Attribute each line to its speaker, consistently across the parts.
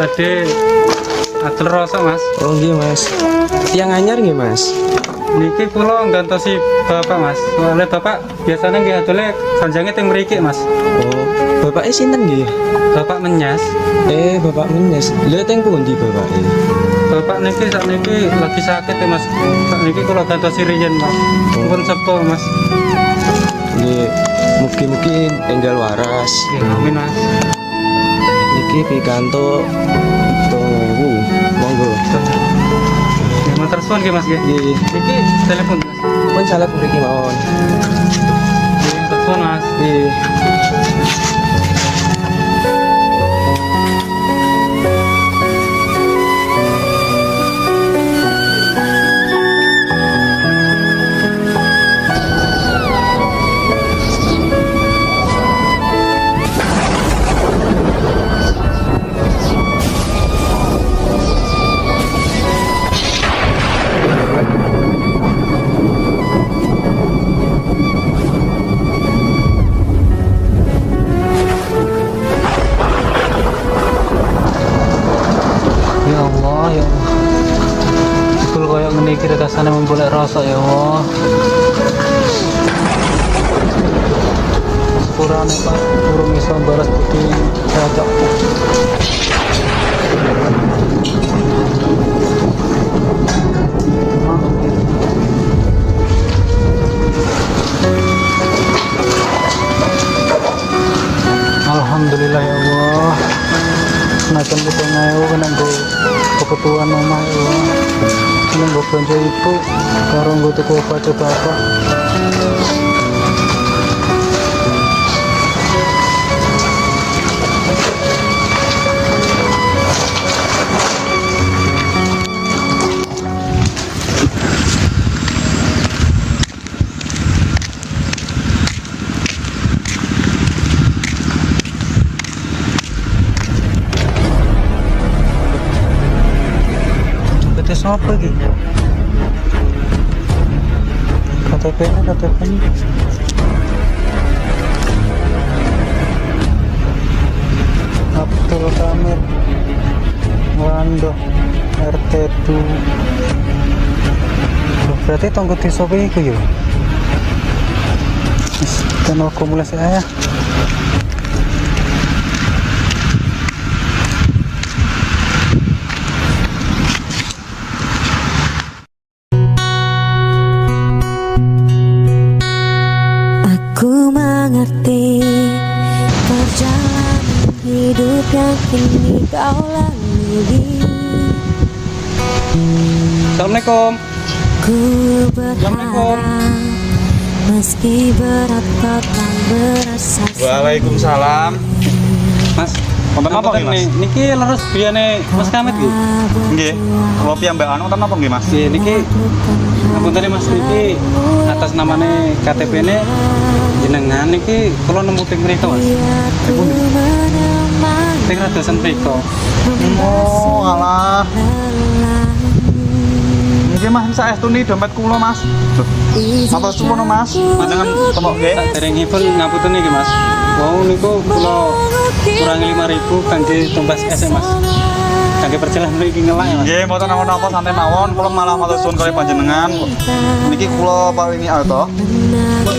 Speaker 1: badhe adol rasa Mas.
Speaker 2: Oh nggih Mas. Tiang anyar nggih Mas.
Speaker 1: Niki kula nggantosi Bapak Mas. Soalnya Bapak biasanya nggih adole sanjange teng mriki Mas.
Speaker 2: Oh, bapaknya sinten nggih?
Speaker 1: Bapak Menyas.
Speaker 2: Bapak Menyas. Lha teng pundi bapake?
Speaker 1: Bapak niki sakniki lagi sakit ya Mas. Sakniki kula gantosi riyen Mas. Pun sepo Mas.
Speaker 2: Nggih, mugi-mugi enggal waras.
Speaker 1: Nggih, amin Mas.
Speaker 2: Niki pikanto 3.000. Monggo.
Speaker 1: Nggih, matur suwun nggih Mas nggih.
Speaker 2: Nggih.
Speaker 1: Niki telepon Mas.
Speaker 2: Pun salah mriki mawon.
Speaker 1: Nggih, matur suwun Mas.
Speaker 2: Nggih.
Speaker 1: Ya Allah, ya Allah. Kul koyo ngene iki rasane memboleh rasa ya Allah. Sepurane Pak, urung iso balas budi cocok. Alhamdulillah ya Allah. Senajan kita ngayu kena go kebutuhan omah ya Allah. Kena go belanja ibu karo go tuku obat bapak. Itu siapa iki? KTP-nya. Abdul Kamil Wando RT 2. Berarti tonggo desa iku ya. Wis ten akumulasi aja.
Speaker 3: Aku mengerti perjalanan hidup yang kini kau lalui.
Speaker 1: Assalamualaikum.
Speaker 3: Ku berharap meski berat kau tak merasa.
Speaker 4: Waalaikumsalam.
Speaker 1: Mas,
Speaker 4: Wonten napa nggih, Mas?
Speaker 1: Niki leres biyane Mas Kamit nggih.
Speaker 4: Nggih. Kula piyambakan wonten napa nggih, Mas?
Speaker 1: Nggih, niki ngapunten Mas niki atas namane KTP-ne jenengan niki kula nemu teng mriko Mas. Ibu teng radosan mriko.
Speaker 4: Oh, alah. Nggih, Mas, saestuni dompet kula, Mas. Matur suwun, Mas. Panjenengan temok nggih.
Speaker 1: Saderengipun ngapunten niki Mas. Wau niku kula kurangi 5.000 kangge tumbas SM Mas. Kangge perjalanan iki ngelak ya Mas.
Speaker 4: Nggih, mboten napa-napa santai mawon. Kula malah matur suwun kali panjenengan. Niki kula paringi alto.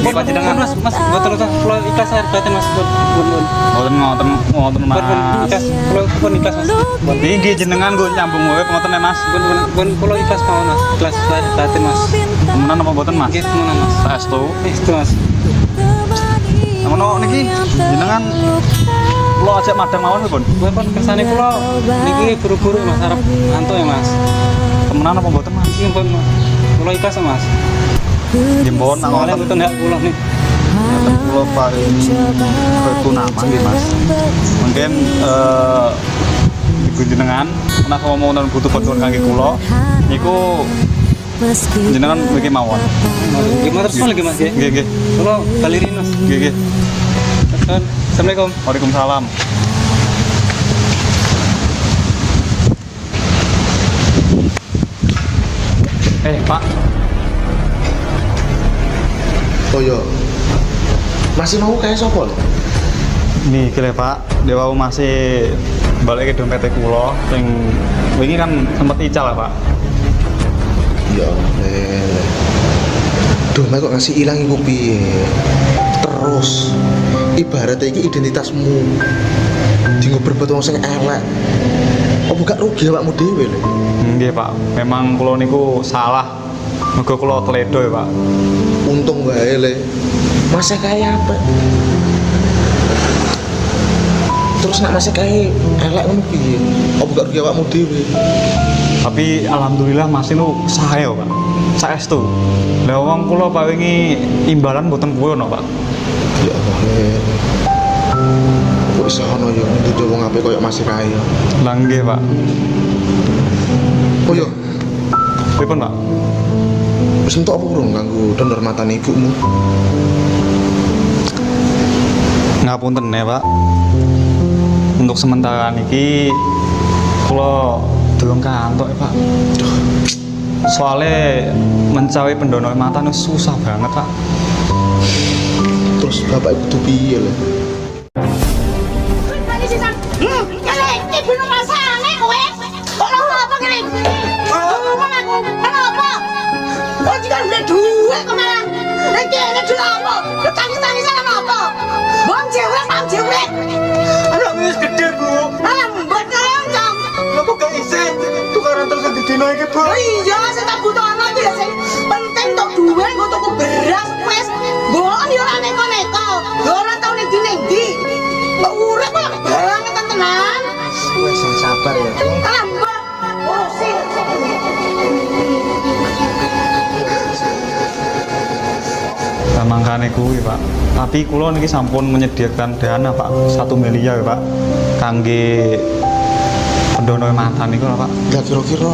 Speaker 1: Nggih panjenengan Mas, mboten kula ikhlas lahir batin Mas.
Speaker 4: Mboten ngoten, Mas.
Speaker 1: Ikhlas, kula ikhlas Mas.
Speaker 4: Nggih jenengan nggo nyambung wae ngoten ya, Mas.
Speaker 1: Pun kula ikhlas mawon Mas. Ikhlas lahir batin Mas.
Speaker 4: Temenan apa mboten, Mas?
Speaker 1: Nggih temenan Mas.
Speaker 4: Saestu.
Speaker 1: Itu Mas.
Speaker 4: Ngono niki jenengan kula ajak madang mawon pun.
Speaker 1: Pun kersane kula niki buru-buru Mas arep antuk ya Mas.
Speaker 4: Temenan apa mboten, Mas?
Speaker 1: Nggih pun kula ikhlas Mas.
Speaker 4: Nggih pun nak
Speaker 1: Soalnya
Speaker 4: ngoten.
Speaker 1: mboten hak kula nih.
Speaker 4: Ngoten kula paringi pertunama nggih, Mas. Mungkin ibu jenengan menawa wonten butuh bantuan kangge kula niku jenengan mriki mawon.
Speaker 1: Nggih matur suwun lagi Mas nggih.
Speaker 4: Nggih, nggih.
Speaker 1: Kula balirin Mas.
Speaker 4: Nggih, nggih.
Speaker 1: Assalamualaikum.
Speaker 4: Waalaikumsalam.
Speaker 1: Pak.
Speaker 5: Toyo. Masih mau kayak sopol?
Speaker 4: Nih kira Pak, dewa masih balik ke dompet kula sing wingi kan sempet ical Pak.
Speaker 5: Ya dompet kok ngasih ilang iku piye? Terus ibarat iki identitasmu dienggo berbuat wong sing elek. Apa gak rugi awakmu dhewe lho?
Speaker 4: Nggih Pak, memang kula niku salah. Mergo kula teledo ya Pak.
Speaker 5: Untung wae le. Masih kaya apa? Terus nek masih kaya elek ngono piye? Apa gak rugi awakmu dhewe?
Speaker 4: Tapi alhamdulillah Mas itu sae Pak. Saestu. Lah wong kula Pak wingi imbalan mboten kuwono Pak.
Speaker 5: Ya Allah le. Kok iso ono ya dudu wong apik koyo masih kaya.
Speaker 4: Lah nggih Pak.
Speaker 5: Oh yo,
Speaker 4: Pripun Pak?
Speaker 5: wis entuk apa urung kanggo donor matan ibumu?
Speaker 4: Ngapunten ya Pak. Untuk sementara niki kula durung kantuk ya Pak. Soalnya mencari pendonor mata itu susah banget Pak.
Speaker 5: Terus bapak ibu tuh piye le?
Speaker 6: Anak wis gede, Bu. Lha kok gak isin tukaran terus didino iki, Bu?
Speaker 7: Iya, sing tak butuhno iki lho sing penting tok duwe nggo tuku beras wis. Mbok yo ora neko-neko. Yo ora tau ning ndi. Mbok urip kok banget tenan.
Speaker 5: Wes sing sabar ya.
Speaker 7: Alah, Mbok. Urusin.
Speaker 4: Mangkane kuwi Pak. Tapi kula niki sampun menyediakan dana Pak, 1 miliar ya Pak. Kangge pendonor mata niku lho Pak.
Speaker 5: Lah kira-kira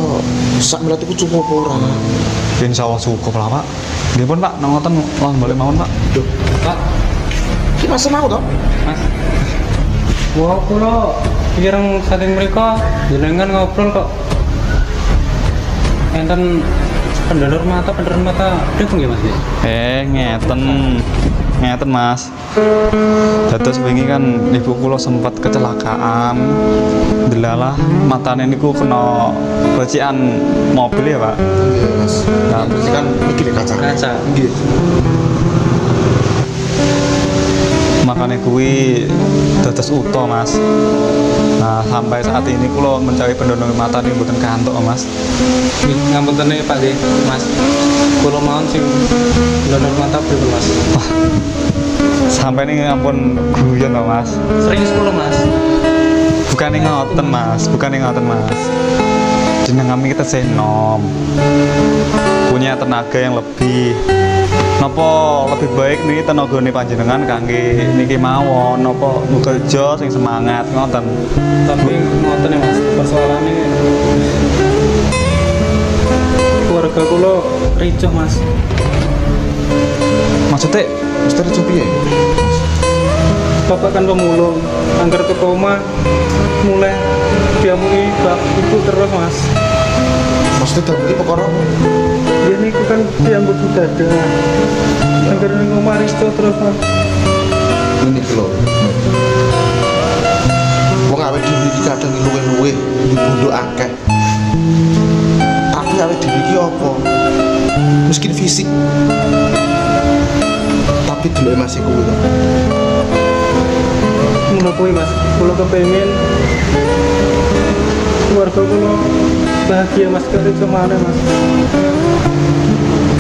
Speaker 5: sak miliar iku cukup apa ora?
Speaker 4: Insyaallah cukup lah Pak. Nggih pun Pak, nang ngoten lawan balik mawon Pak.
Speaker 5: Duh,
Speaker 1: Pak,
Speaker 5: iki masih mau toh?
Speaker 1: Mas. Wah, kula pirang saking mriko jenengan ngobrol kok. Enten pendonor mata pripun nggih Mas?
Speaker 4: Ngeten Mas. Dados wingi kan ibu kula sempat kecelakaan. Delalah matane niku kena becikan mobil ya Pak.
Speaker 5: Iya, Mas.
Speaker 4: Nah,
Speaker 5: Terus kan iki kaca.
Speaker 1: Kaca.
Speaker 5: Nggih.
Speaker 4: Makanya kuwi dados utuh Mas. Nah sampai saat ini kula mencari pendonor mata ini mboten kantuk Mas.
Speaker 1: Ngapunten Pak nggih, Mas. Kula mawon sing donor mata pripun Mas?
Speaker 4: Sampai ini ampun guyon loh Mas.
Speaker 1: Serius kula Mas.
Speaker 4: Bukan ngoten Mas, jenengan kami kita senom, punya tenaga yang lebih. Napa lebih baik nih tenaga nih panjenengan kangge niki mawon, napa bekerja sing semangat ngoten.
Speaker 1: Tapi ngoten ya Mas, persoalannya keluarga kula ricuh Mas.
Speaker 4: Maksudnya
Speaker 5: Mesti coba ya.
Speaker 1: Bapak kan pemulung, anggar teko omah mulai diamuni bab ibu terus Mas.
Speaker 5: Maksudnya damai perkara apa?
Speaker 1: Dia niku kan diambut dada. Anggar ning omah ricuh terus Mas.
Speaker 5: Ini lho. Wong awake dhewe iki kadang luwe-luwe dibunduk akeh. Tapi awake dhewe iki apa? Miskin fisik. Tapi dulu masih kuwi to.
Speaker 1: Mula kuwi Mas, kula kepengin keluarga kula bahagia Mas karo mana Mas.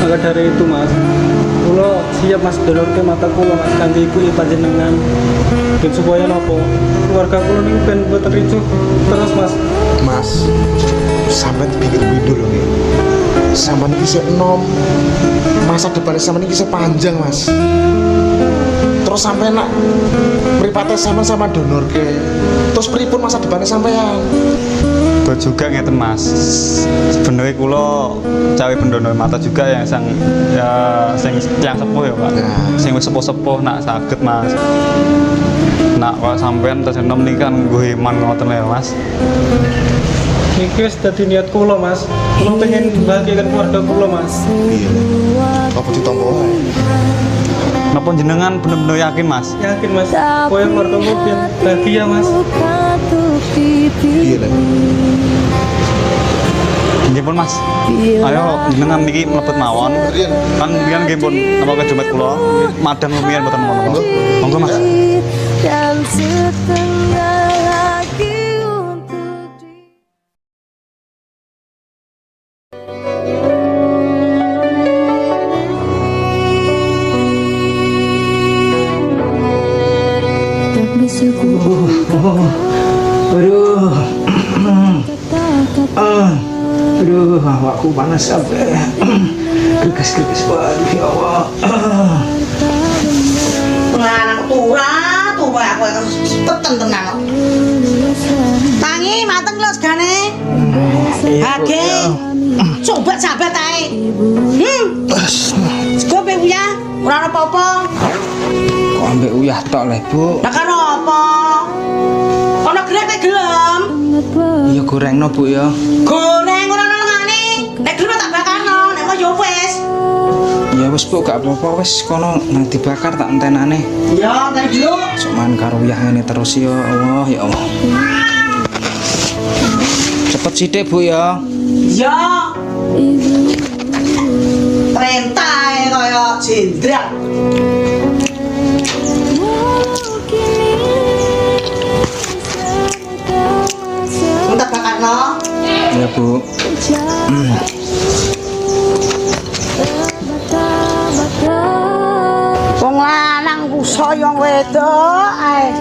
Speaker 1: Maka dari itu Mas, kula siap Mas donorke mata kula Mas kangge ibu panjenengan. Dan supaya napa? Keluarga kula niku ben boten ricuh terus Mas.
Speaker 5: Mas, sampai dipikir windu lho nggih. Sampai niki sik enom. Masa depan sampai niki sik panjang, Mas. Terus sampai nak mripate sama donor ke. Terus pripun masa depannya sampean?
Speaker 4: betul juga ngeten Mas. Sebenarnya kula cari pendonor mata juga yang yang sepuh ya Pak.
Speaker 5: Nah.
Speaker 4: Sing wis sepuh-sepuh nak saged Mas. Nak kalau sampean tersenom nih kan gue iman ngoten ya Mas.
Speaker 1: Niki wis dadi niat kula Mas. Kula pengen bahagiakan keluarga kula Mas.
Speaker 5: Iya. Apa ditampa wae?
Speaker 4: Napa jenengan bener-bener yakin Mas?
Speaker 1: Yakin Mas, supaya keluarga kula ben bahagia Mas.
Speaker 3: Bukan
Speaker 5: Iya lah.
Speaker 4: Nggih pun Mas. Ayo jenengan niki mlebet mawon. Kan mbiyen nggih pun napa kejumet kula madang lumiyan mboten menapa. Monggo Mas.
Speaker 3: Dan setengah lagi untuk tak bisa ku
Speaker 8: Aduh, awakku panas sampai kerikis-kerikis waduh ya Allah.
Speaker 7: Pengarang tua aku yang peten tenan. Tangi mateng lho segane. Hage. Coba sahabat ae. Sego pe uyah, ora ono apa-apa.
Speaker 8: Kok ambek uyah tok le, Bu?
Speaker 7: Lah karo apa? Ono grek nek gelem.
Speaker 8: Iya gorengno, Bu ya.
Speaker 7: Goreng ora ono lengane. Nek gelem tak bakarno, nek mau yo wis.
Speaker 8: Ya wis Bu, gak apa-apa wis kono nang dibakar tak entenane.
Speaker 7: Ya, tadi dulu.
Speaker 8: Cuman karo uyah ngene terus ya Allah, ya Allah. Cepet sithik Bu ya.
Speaker 7: Ya. Perintah kaya jenderal. Entar bakarno.
Speaker 8: Ya Bu.
Speaker 7: Wong lanang ku sayang wedok ae.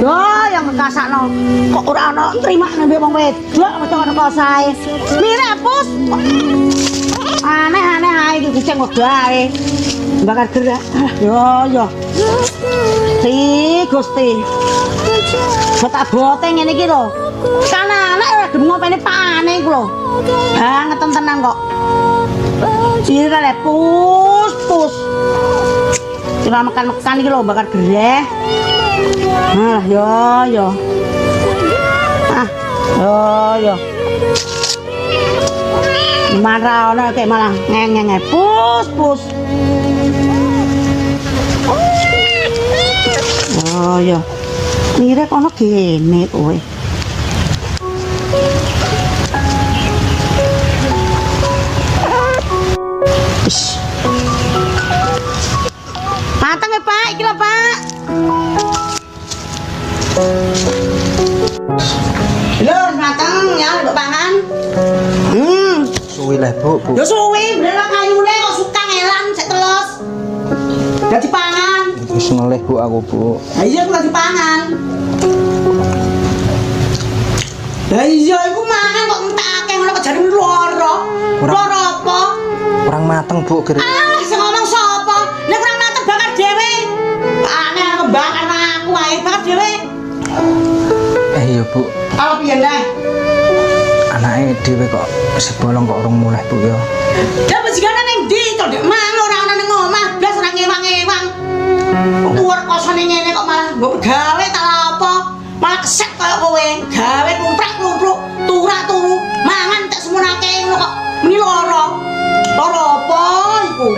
Speaker 7: Yo yang kekasakno kok ora ono nrimakne mbek wong wedok metu ono kosae. Mire pus. Aneh-aneh ae iki sing wedae. Bakar gerak. Yo. Gusti. Botak bote ngene iki lho. Kan anak ora gelem ngopeni pane iku lho. Banget tenan kok. Cira le pus. Cuma makan iki lho bakar gereh. Yo. Yo. Marah ono kayak malah ngeng pus. Oh yo. Mirip ono gene kowe. Ish. Matang ya Pak, iki lho Pak. Lho, matang ya, mbok pangan.
Speaker 8: Suwi le Bu.
Speaker 7: Ya suwi, bener kayune kok suka ngelang sik telus. Dadi pangan.
Speaker 8: Wis ngelih Bu aku Bu.
Speaker 7: Lah iya kuwi dipangan. Lah iya iku mangan kok entek akeh ngono kok jane loro. Loro apa?
Speaker 8: Kurang mateng Bu kira.
Speaker 7: Ah, sing ngomong sapa? Nek kurang mateng bakar dhewe. Aneh kembangkan aku ae bakar dhewe.
Speaker 8: Iya Bu.
Speaker 7: Apa piye nek?
Speaker 8: Anake dhewe kok sebolong kok urung mulih Bu ya.
Speaker 7: Lah bajigane ning ndi to Dek Mang ora ana ning omah, blas ora ngewang-ewang. Tuwur kosone ngene kok malah mbok gawe ta apa? Malah kesek kaya kowe, gawe kumprak-kumpruk, turu mangan tak semunake ngono kok muni lara. Lara apa iku?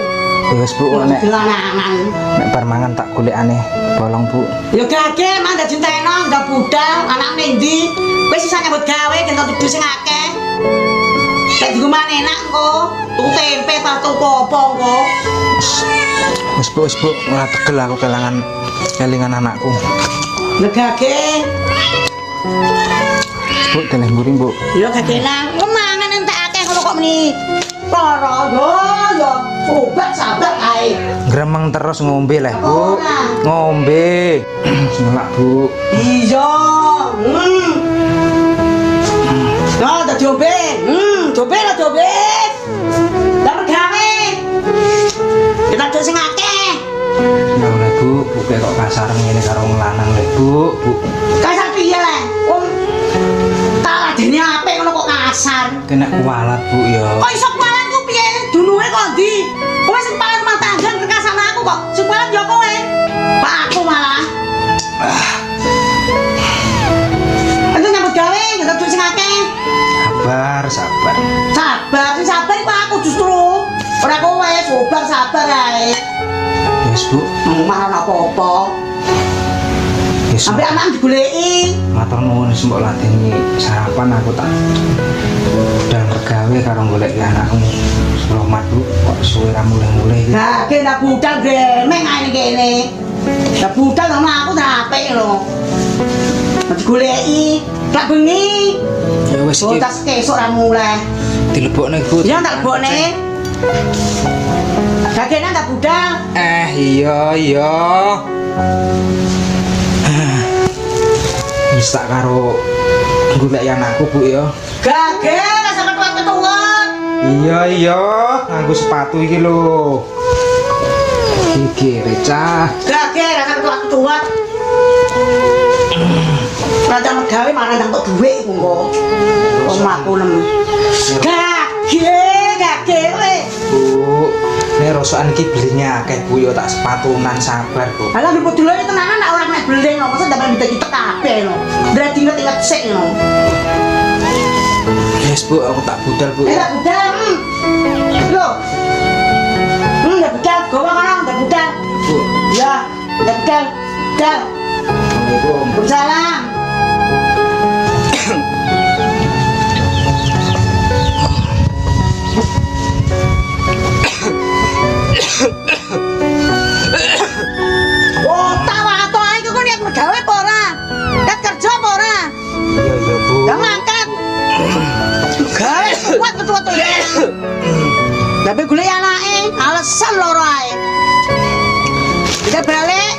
Speaker 8: Ya wis Bu nek
Speaker 7: Gelanangan.
Speaker 8: bar mangan tak golekane bolong Bu.
Speaker 7: Ya gage mang dadi enteno ndak budal anak ning ndi? Wis sisa nyambut gawe kena tudu sing akeh. Nek digoman enak engko, tuku tempe ta tuku apa engko.
Speaker 8: Wis Bu, ora tegel aku kelingan anakku.
Speaker 7: Legage.
Speaker 8: Bu, teleh mburi Bu.
Speaker 7: Ya gage nang, mangan entek akeh ngono kok meni. Lara yo, sabar ae.
Speaker 8: Gremeng terus ngombe lah Bu. Ngombe. Nolak Bu.
Speaker 7: Iya. Nah, tak coba. Coba. Dapat gawe. Kita ada sing akeh.
Speaker 8: Ya oleh Bu, kok kasar ngene karo wong lanang le Bu.
Speaker 7: Kasar piye le? Wong tak ladeni apik ngono kok kasar.
Speaker 8: Kena kualat Bu ya.
Speaker 7: Kok iso kualat ku piye? Dunuhe kok ndi? Kowe sing paling rumah tangga kekasan aku kok. Sing kualat yo kowe. Pak aku malah. Aku nyambut gawe, nggak tahu sing akeh.
Speaker 8: Sabar.
Speaker 7: Sabar iku aku justru. Ora kowe, sabar ae.
Speaker 8: Yes Bu.
Speaker 7: Marah apa-apa.
Speaker 8: Wis
Speaker 7: Sampai anak digoleki.
Speaker 8: matur nuwun wis mbok ladeni sarapan aku tak dan pegawe karo golek anakmu. Selamat Bu, kok suwe ra mulai-mulai iki.
Speaker 7: Nah, kena budal gremeng ae kene. Ya budal sama aku tak apik lho. Digoleki, tak bengi.
Speaker 8: Ya wis iki
Speaker 7: Botas kesuk ra mulai.
Speaker 8: dilebokne Bu.
Speaker 7: Ya tak lebokne. Gagenan tak budal.
Speaker 8: Iya. Wis tak karo golek anakku Bu ya.
Speaker 7: Gage, rasa ketuan-ketuan.
Speaker 8: Iya, nganggo sepatu iki lho. Iki recah.
Speaker 7: Gage, rasa ketuan-ketuan. Raja megawe malah nang duit iku kok. Omahku nem. Gage we.
Speaker 8: Bu, nek rosokan iki belinya akeh Bu ya tak sepatunan sabar Bu.
Speaker 7: Alah niku dulure tenanan nek ora nek beli lho, masa dapat kita kabeh lho. Berarti inget-inget sik lho.
Speaker 8: Yes Bu, aku tak budal Bu.
Speaker 7: Tak budal. Lho. Tak budal, gowo ngono, tak budal.
Speaker 8: Bu,
Speaker 7: Ya, tak budal. Budal.
Speaker 8: Assalamualaikum.
Speaker 7: Waalaikumsalam. Oh, tawa atau ae kok nek gawe apa ora? Ket kerja apa ora?
Speaker 8: Iya Bu.
Speaker 7: Gak ngangkat. Gawe kuat betul-betul ya. Tapi gue anake alasan loro ae. Kita balik.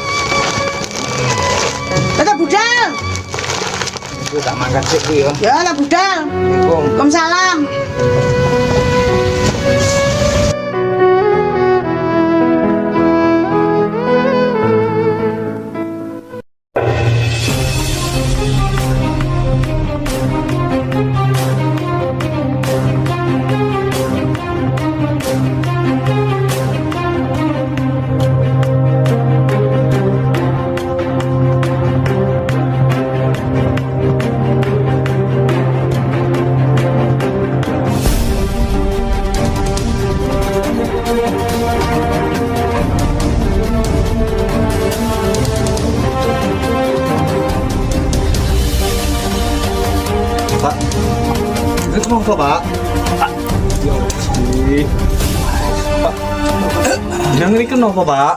Speaker 7: Kita budal.
Speaker 8: Bu tak mangkat sik Bu ya.
Speaker 7: Ya lah budal.
Speaker 8: Assalamualaikum.
Speaker 7: Waalaikumsalam.
Speaker 6: Pak. Itu kenapa, Pak? Pak. Jenengan ini kenapa, Pak?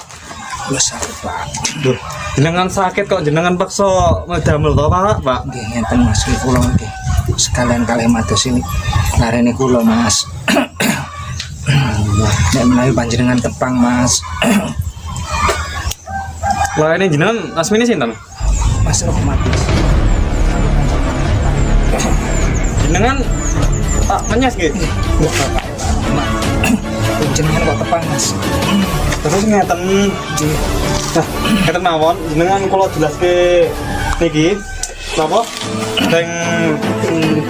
Speaker 8: Wis sakit Pak.
Speaker 6: Duh, jenengan sakit kok jenengan paksa ngedamel to, Pak?
Speaker 8: Nggih ngenten Mas, iki kula nggih. Sekalian kalih mados ini larene kula Mas. Nek menawi panjenengan tepang Mas.
Speaker 6: Lah ini jenengan asmine sinten?
Speaker 8: Mas Rohmatis.
Speaker 6: Jenengan Pak Menyes nggih.
Speaker 8: Wah, Bapak. Jenengan kok tepang Mas.
Speaker 6: Terus ngeten nah, ngeten mawon jenengan kula jelaske niki napa? Sing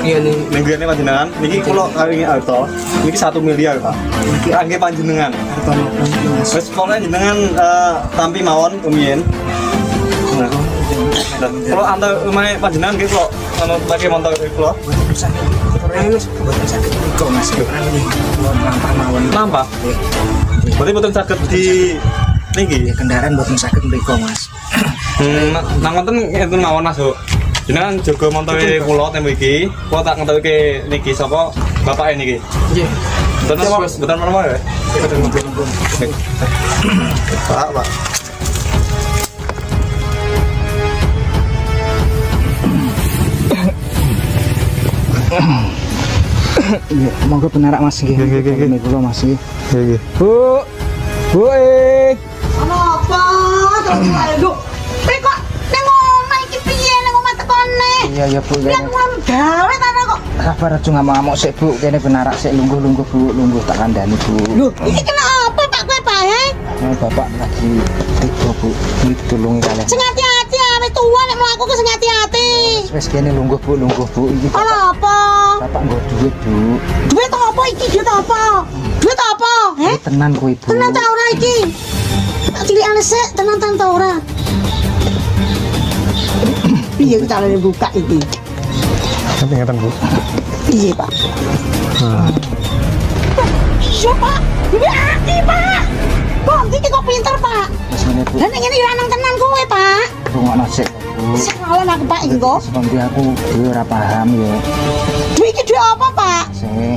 Speaker 8: Iya nih.
Speaker 6: nenggene panjenengan niki kula karingi alto. Niki 1 miliar, Pak. Niki angge panjenengan. Wis pokoke jenengan tampi mawon rumiyin. Nah, kalau antar rumah panjenengan nggih kula ana pakai motor kula.
Speaker 8: Boten sakit niku Mas. Lampah mawon.
Speaker 6: Lampah. Berarti boten saged di niki.
Speaker 8: Ya kendaraan boten sakit mriku Mas.
Speaker 6: Nang wonten ngeten mawon Mas. Jenengan jaga montore kula tempo iki. Kula tak ngentokke niki sapa bapake niki.
Speaker 8: Nggih.
Speaker 6: Boten apa ya? Pak.
Speaker 8: Iya, monggo penarak Mas nggih.
Speaker 6: Nggih.
Speaker 8: Niku kula Mas nggih.
Speaker 6: Nggih.
Speaker 8: Bu. Bu.
Speaker 7: Ana apa? Terus ae lho. Kok ning omah iki piye ning omah tekone?
Speaker 8: Iya ya Bu.
Speaker 7: Yang ngom gawe ta kok.
Speaker 8: Sabar aja ngamuk-ngamuk sik Bu, kene penarak sik lungguh-lungguh Bu, lungguh tak kandhani Bu.
Speaker 7: Lho, iki kenapa Pak kowe bae?
Speaker 8: Nah, Bapak lagi tiga Bu, ini ditulungi kalian.
Speaker 7: Sing hati-hati wis tuwa nek mlaku ku sing hati-hati.
Speaker 8: Wes kene lungguh Bu. Iki
Speaker 7: Ana apa?
Speaker 8: Bapak nggo duit Bu.
Speaker 7: Duit apa iki? Duit apa? Duit apa?
Speaker 8: Ini tenan kowe Bu.
Speaker 7: Tenan ta ora iki? Tak cilikane sik, tenan ta ora? Piye carane buka iki?
Speaker 6: Tapi ngeten, Bu.
Speaker 7: Piye, Pak? Iya, Pak. Hati, Pak. Kok iki kok pinter, Pak?
Speaker 8: Wes ngene Bu,
Speaker 7: Lah nek ngene ya nang tenan kowe, Pak.
Speaker 8: rungokno sik.
Speaker 7: Sekalan aku Pak engko.
Speaker 8: Seperti aku ora paham ya.
Speaker 7: Duit iki duit apa, Pak?
Speaker 8: Sih.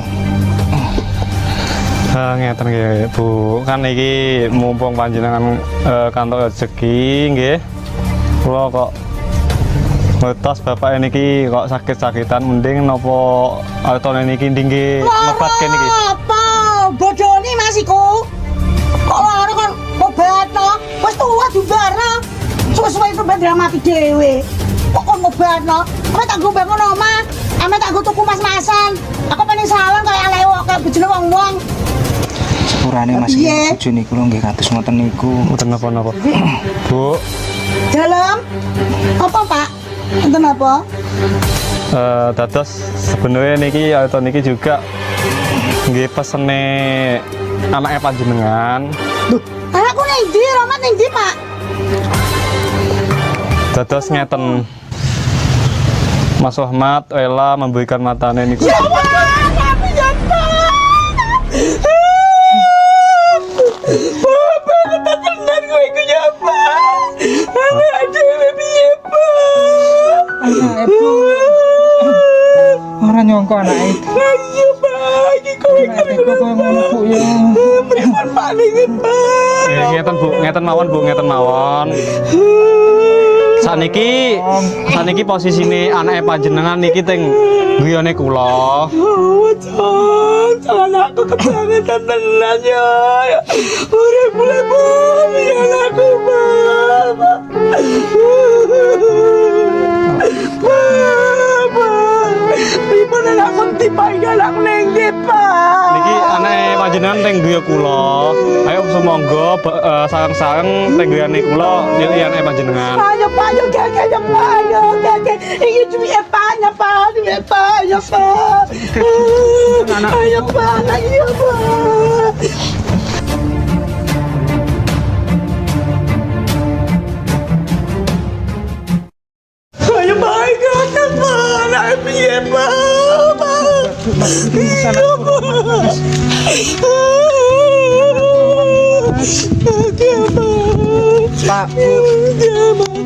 Speaker 4: Ngeten nggih, Bu. Kan iki mumpung panjenengan kantor rezeki nggih. Kula kok ngetos bapak niki kok sakit-sakitan mending napa altone niki nggih lepat kene iki.
Speaker 7: Apa? Bodoni Mas iku. Kok lara kan obatno. Wis tuwa dibarno. Suwe-suwe itu ben mati dhewe. Kok kon obatno? Ame tak ngombe ngono omah. Ame tak tuku mas-masan. Aku pengen salon kaya lewok kaya bojone wong-wong.
Speaker 8: Sepurane Mas
Speaker 7: Piye?
Speaker 8: bojo niku lho nggih kados ngoten niku.
Speaker 4: Mboten napa-napa. Bu,
Speaker 7: Dalam apa Pak? Enten apa?
Speaker 4: dados sebenarnya niki atau niki juga nggih pesene anaknya panjenengan.
Speaker 7: Duh, anakku ning ndi? Romat ning ndi, Pak?
Speaker 4: Dados ngeten. Mas Ahmad rela memberikan matane niku.
Speaker 7: Ya Allah, tapi ya Pak. Bapak kita tenan kowe iku ya Pak. Awak dhewe piye, Pak?
Speaker 8: Anake ora nyongko anake.
Speaker 7: Ayo Pak, iki kowe
Speaker 8: Anake kok ngono Bu ya.
Speaker 7: pripun Pak niki, Pak?
Speaker 4: Ngeten Bu, ngeten mawon. Saniki posisine anake panjenengan niki teng guyone kula.
Speaker 7: Oh, Jon, anakku kebangetan tenan ya. Urip mulai bumi anakku, Pak. Pripun anakku dipanggil anakku ning ndi, Pak?
Speaker 4: Niki anake panjenengan teng guya kula. Ayo sumangga sareng-sareng teng guyane kula nilai anake panjenengan.
Speaker 7: Ayo Pak, ayo kakek, ayo Pak, ayo kakek. Ini duit Pak, ya Pak, duit Pak, ya Pak. Ayo Pak, ayo Pak. Ayo Pak, kakek Pak, anak piye Pak? Iya Pak.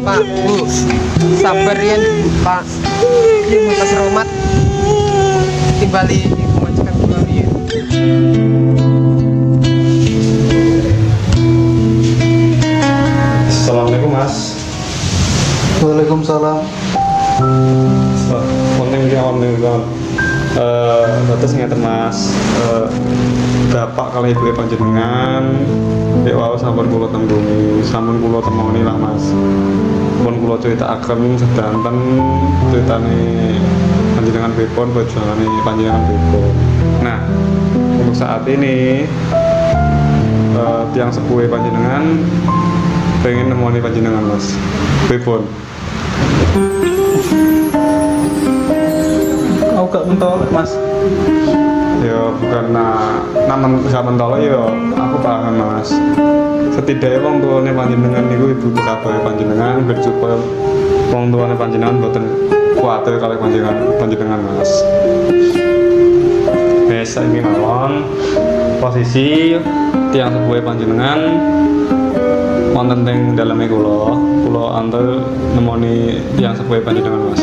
Speaker 2: Pak, Bu, sabar ya Pak. Ini Mas Romat timbali majikan kula riyen.
Speaker 4: Assalamualaikum Mas.
Speaker 8: Waalaikumsalam.
Speaker 4: Konten iki awon batas ngeten Mas. Bapak kali ibu panjenengan dek wau sampun kula tembungi, sampun kula temoni lah Mas. Pun kula critakaken sedanten critane panjenengan pripun perjuangane panjenengan pripun. Nah, untuk saat ini tiang sepuhe panjenengan pengen nemoni panjenengan Mas. Pripun?
Speaker 1: Aku gak mentol Mas.
Speaker 4: Ya bukan namun gak mentol ya aku paham Mas. Setidaknya wong tuane panjenengan niku ibu kabeh panjenengan bersyukur wong tuane panjenengan mboten kuwatir kali panjenengan Mas. Wes saiki mawon posisi tiang sepuhe panjenengan wonten teng daleme kula antar nemoni tiang sepuhe panjenengan Mas.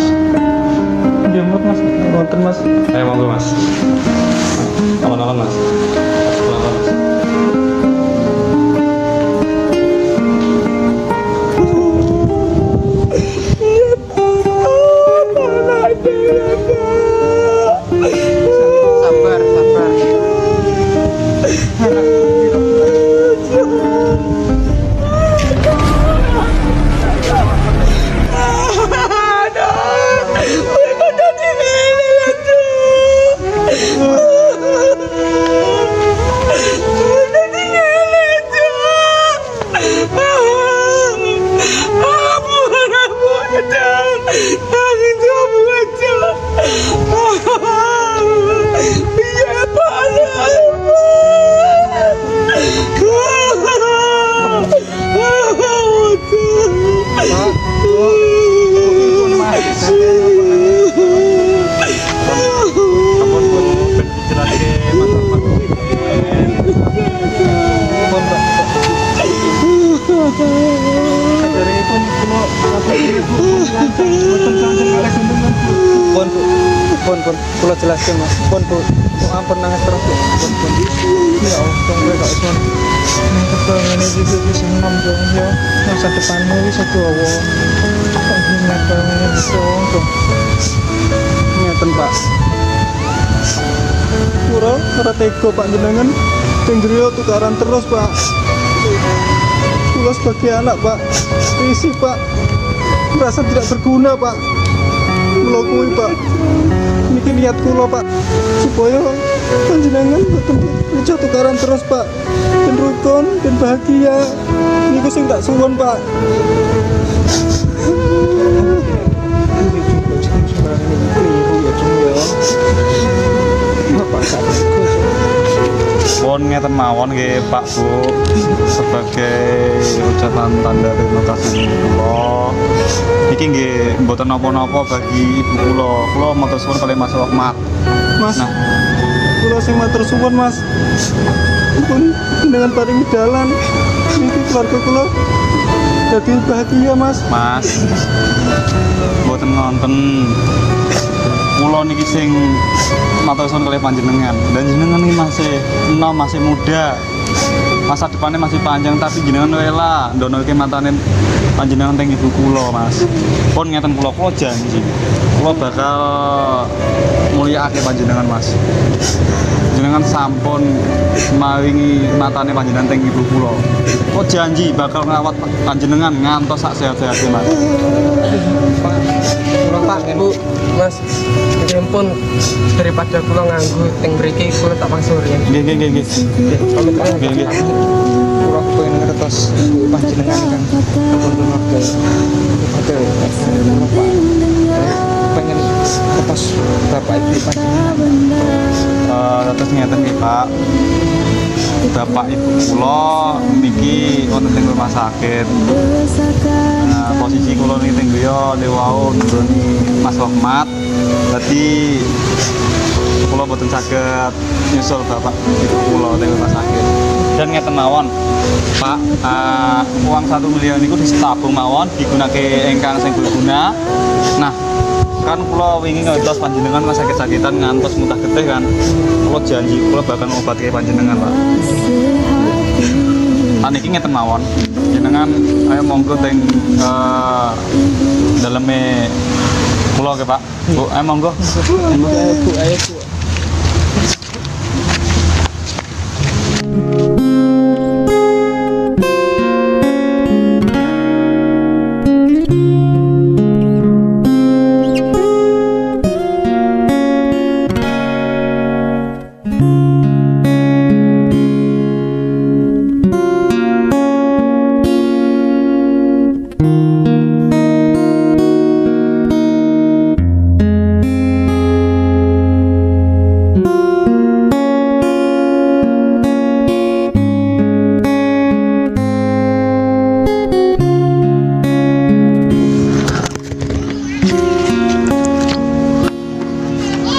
Speaker 1: Diamut Mas, wonten Mas.
Speaker 4: Ayo monggo Mas. Aman-aman Mas. Aman-aman Mas.
Speaker 2: Sabar.
Speaker 1: Pun kula jelaskan Mas. Pun ampun nangis terus Bu. Pun.
Speaker 2: Ya Allah, dong gue gak iso. Nek kepengen iki wis enom dong ya. Masa depanmu wis dawa. Kok nek pengen iso dong.
Speaker 1: Ngeten Pak.
Speaker 6: Ora tega Pak jenengan teng griya tukaran terus Pak. Kula sebagai anak Pak, isi Pak, merasa tidak berguna Pak. Kula kuwi Pak, niki niat kula Pak, supaya panjenengan boten kerja tukaran terus Pak, ben rukun, ben bahagia. Niku sing tak suwun Pak.
Speaker 4: Pun ngeten mawon nggih Pak Bu, sebagai ucapan tanda terima kasih kula. Iki nggih mboten napa-napa bagi ibu kula. Kula matur suwun kalih Mas Rahmat.
Speaker 6: Mas,
Speaker 4: Nah,
Speaker 6: kula sing matur suwun Mas. Pun dengan paringi dalan niki keluarga kula dadi bahagia Mas.
Speaker 4: Mas, mboten ngonten. Kula niki sing matur suwun kalih panjenengan. Dan jenengan iki masih enom, masih muda. Masa depannya masih panjang, tapi jenengan rela ndonoke matane panjenengan teng ibu kula, Mas. Pun ngeten kula janji. Kula bakal mulyakake panjenengan, Mas. Jenengan sampun maringi matane panjenengan teng ibu kula. Kula janji bakal ngrawat panjenengan ngantos sak sehat-sehate, Mas.
Speaker 2: Pak, kula Pak, Ibu, Mas, nggih pun daripada kula nganggo teng mriki kula tak pasur ya.
Speaker 4: Nggih, nggih, nggih, nggih.
Speaker 2: Pamit
Speaker 4: Nggih, nggih.
Speaker 2: kula pengen ngertos panjenengan kan ampun keluarga. Oke, kula Pak. Pengen ngertos Bapak Ibu panjenengan.
Speaker 4: Terus ngeten nggih, Pak. Bapak ibu kula niki wonten teng rumah sakit. Nah, posisi kula niki teng griya niku nggoni Mas Rahmat. Dadi kula boten saged nyusul bapak ibu kula teng rumah sakit. Dan ngeten mawon, Pak, uang 1 miliar niku ditabung mawon digunakake ingkang sing berguna. Nah, kan kula wingi ngantos panjenengan mas sakit-sakitan ngantos muntah getih kan. Kula janji kula bakal ngobatke panjenengan, Pak. Niki ngeten mawon. Jenengan ayo monggo teng daleme kula nggih, Pak. Bu, ayo monggo.
Speaker 2: Bu, ayo Bu.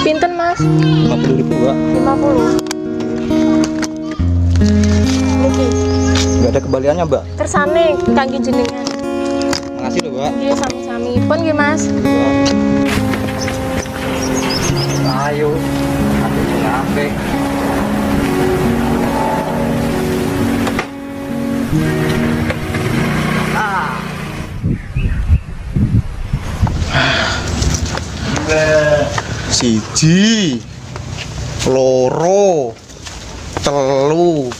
Speaker 9: Pinten Mas?
Speaker 4: 50.000, Pak.
Speaker 9: 50. Niki,
Speaker 4: Enggak ada kembaliannya, Mbak.
Speaker 9: kersane kangge jenengan.
Speaker 4: Makasih lho, Mbak.
Speaker 9: Nggih sami-sami. Pun nggih Mas.
Speaker 8: Ayo, aku ngapik.
Speaker 5: Siji, loro, telu.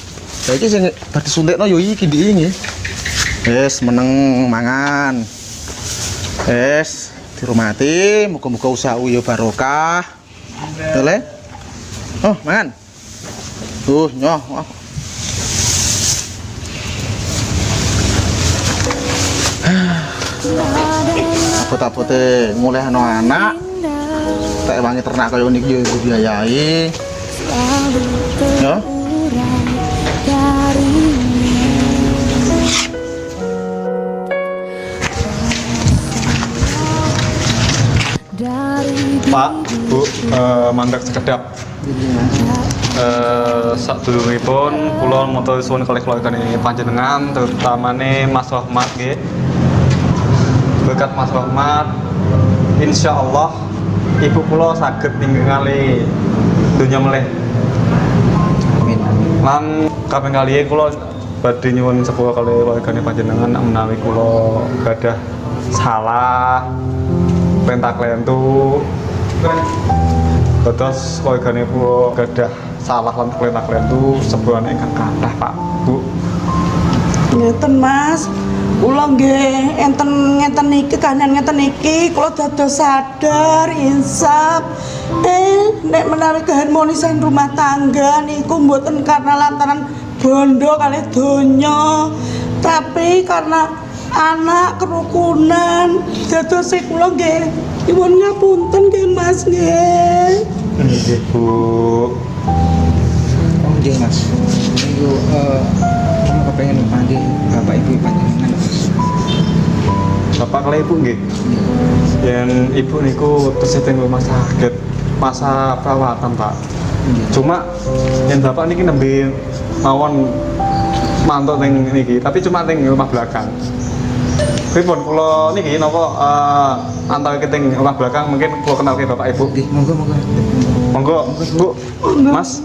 Speaker 5: Saiki sing bar disuntikno yo iki ndiki nggih. Wis meneng mangan. Wis dirumati, muga-muga usahamu yo barokah. Tole. Oh, mangan. Nyoh. Apot-apote mulai anak tak wangi ternak kaya niki yo dibiayai. Ya.
Speaker 4: Pak, Bu, mandek sekedap. Sadurungipun kula matur suwun kalih keluargane panjenengan, terutamane Mas Rahmat nggih. berkat Mas Rahmat, insya Allah ibu kula saged ningali dunya melih.
Speaker 8: Amin amin.
Speaker 4: Lan kaping kaliya kula badhe nyuwun sepuh kali wargane panjenengan menawi kula gadah salah perintah klentu. Terus wargane kula gadah salah lan perintah klentu sepuhane ingkang kathah Pak Bu.
Speaker 7: Ngeten Mas, kula nggih enten ngeten niki kahanan ngeten niki kula dados sadar insaf. Nek menawi keharmonisan rumah tangga niku mboten karena lantaran bondo kalih donya, tapi karena anak kerukunan. Dados kula nggih nyuwun ngapunten nggih Mas nggih.
Speaker 4: Nggih Bu.
Speaker 8: Oh nggih Mas. Niku kamu kepengen mandi bapak ibu panjenengan Mas.
Speaker 4: Bapak kali ibu nggih. Yen ibu niku tesih teng rumah sakit masa perawatan Pak. Cuma yang bapak niki nembe mawon mantuk teng niki, tapi cuma teng rumah belakang. Pripun kula niki napa antara teng rumah belakang mungkin kula kenal ke bapak ibu.
Speaker 8: Nggih, monggo monggo.
Speaker 4: Monggo Bu, Mas.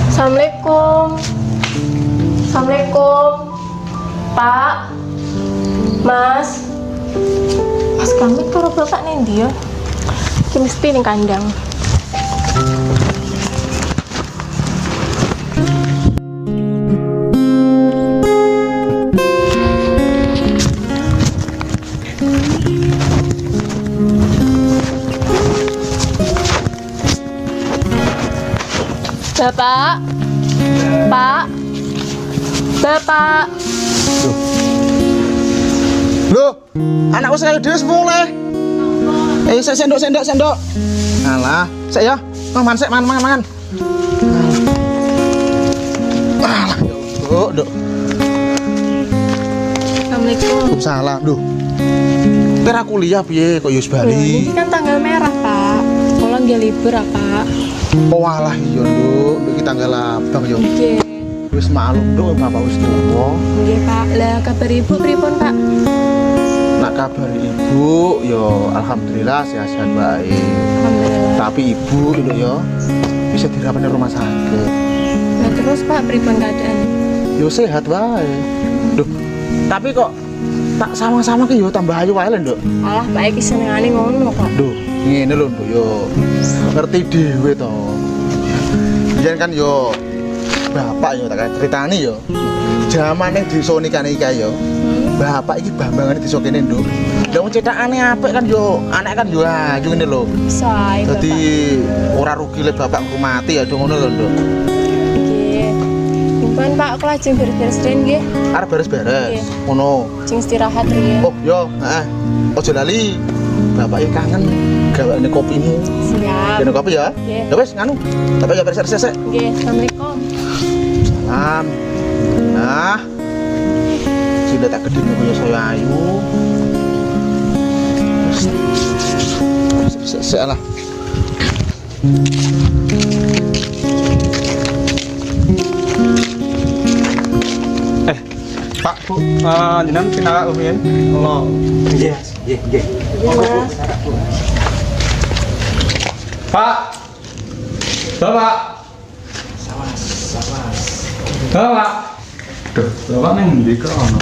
Speaker 9: Assalamualaikum. Assalamualaikum. Pak. Mas. Mas kami karo bapak nendi ya? Iki mesti ning kandang. Bapak. Pak. Bapak.
Speaker 5: Loh, anak wis kaya dhewe mulai. Sendok. Alah, sik ya. Mangan sik, mangan. Alah, Duk.
Speaker 9: Assalamualaikum.
Speaker 5: Salah, Duh. Kira kuliah piye kok yus bali?
Speaker 9: Ini kan tanggal merah, Pak. Kalau nggak libur, Pak.
Speaker 5: Oh alah iya, Duk. Iki tanggal abang yo.
Speaker 9: Nggih.
Speaker 5: Wis maklum, Duk, Bapak wis tuwa.
Speaker 9: Nggih, Pak. Lah kabar Ibu pripun, Pak?
Speaker 5: Nak kabar ibu yo alhamdulillah sehat-sehat baik.
Speaker 9: Alhamdulillah.
Speaker 5: Tapi ibu itu yo bisa dirawat di rumah sakit.
Speaker 9: Nah, terus Pak pripun keadaan?
Speaker 5: Yo sehat baik. Duh, tapi kok tak sama-sama ki yo tambah ayu wae lho, Nduk.
Speaker 9: Alah, Pak iki senengane ngono kok.
Speaker 5: Duh, ngene lho, Nduk yo. Ngerti dhewe to. Yen kan yo bapak yo tak critani yo. Jamane desa nikane iki yo. Bapak iki bambangane desa kene, Nduk. Lah wong cetakane apik kan yo, anak kan yo ayu ngene lho.
Speaker 9: Sae, Bapak.
Speaker 5: Dadi ora rugi lek bapak ngurmati ya ngono lho, Nduk.
Speaker 9: Nggih. Nyuwun Pak, aku lajeng beres-beres riyen nggih.
Speaker 5: Arep beres-beres.
Speaker 9: Nggih.
Speaker 5: Ngono.
Speaker 9: Jeng istirahat riyen.
Speaker 5: Oh, yo, heeh. Ojo lali. Bapak iki kangen gawane kopine.
Speaker 9: Siap.
Speaker 5: Gawane kopi ya.
Speaker 9: Nggih.
Speaker 5: Ya wis nganu. Bapak ya beres-beres sik.
Speaker 9: Nggih, Assalamualaikum.
Speaker 5: Salam. Nah. Sudah tak gede kaya saya ayu. Sik lah.
Speaker 4: Pak Bu, jenengan pindah rumiyin. Kula
Speaker 8: Nggih, nggih.
Speaker 9: Mas.
Speaker 4: Pak. Bapak. Bapak. Duh, bapak ning ndi kok ono?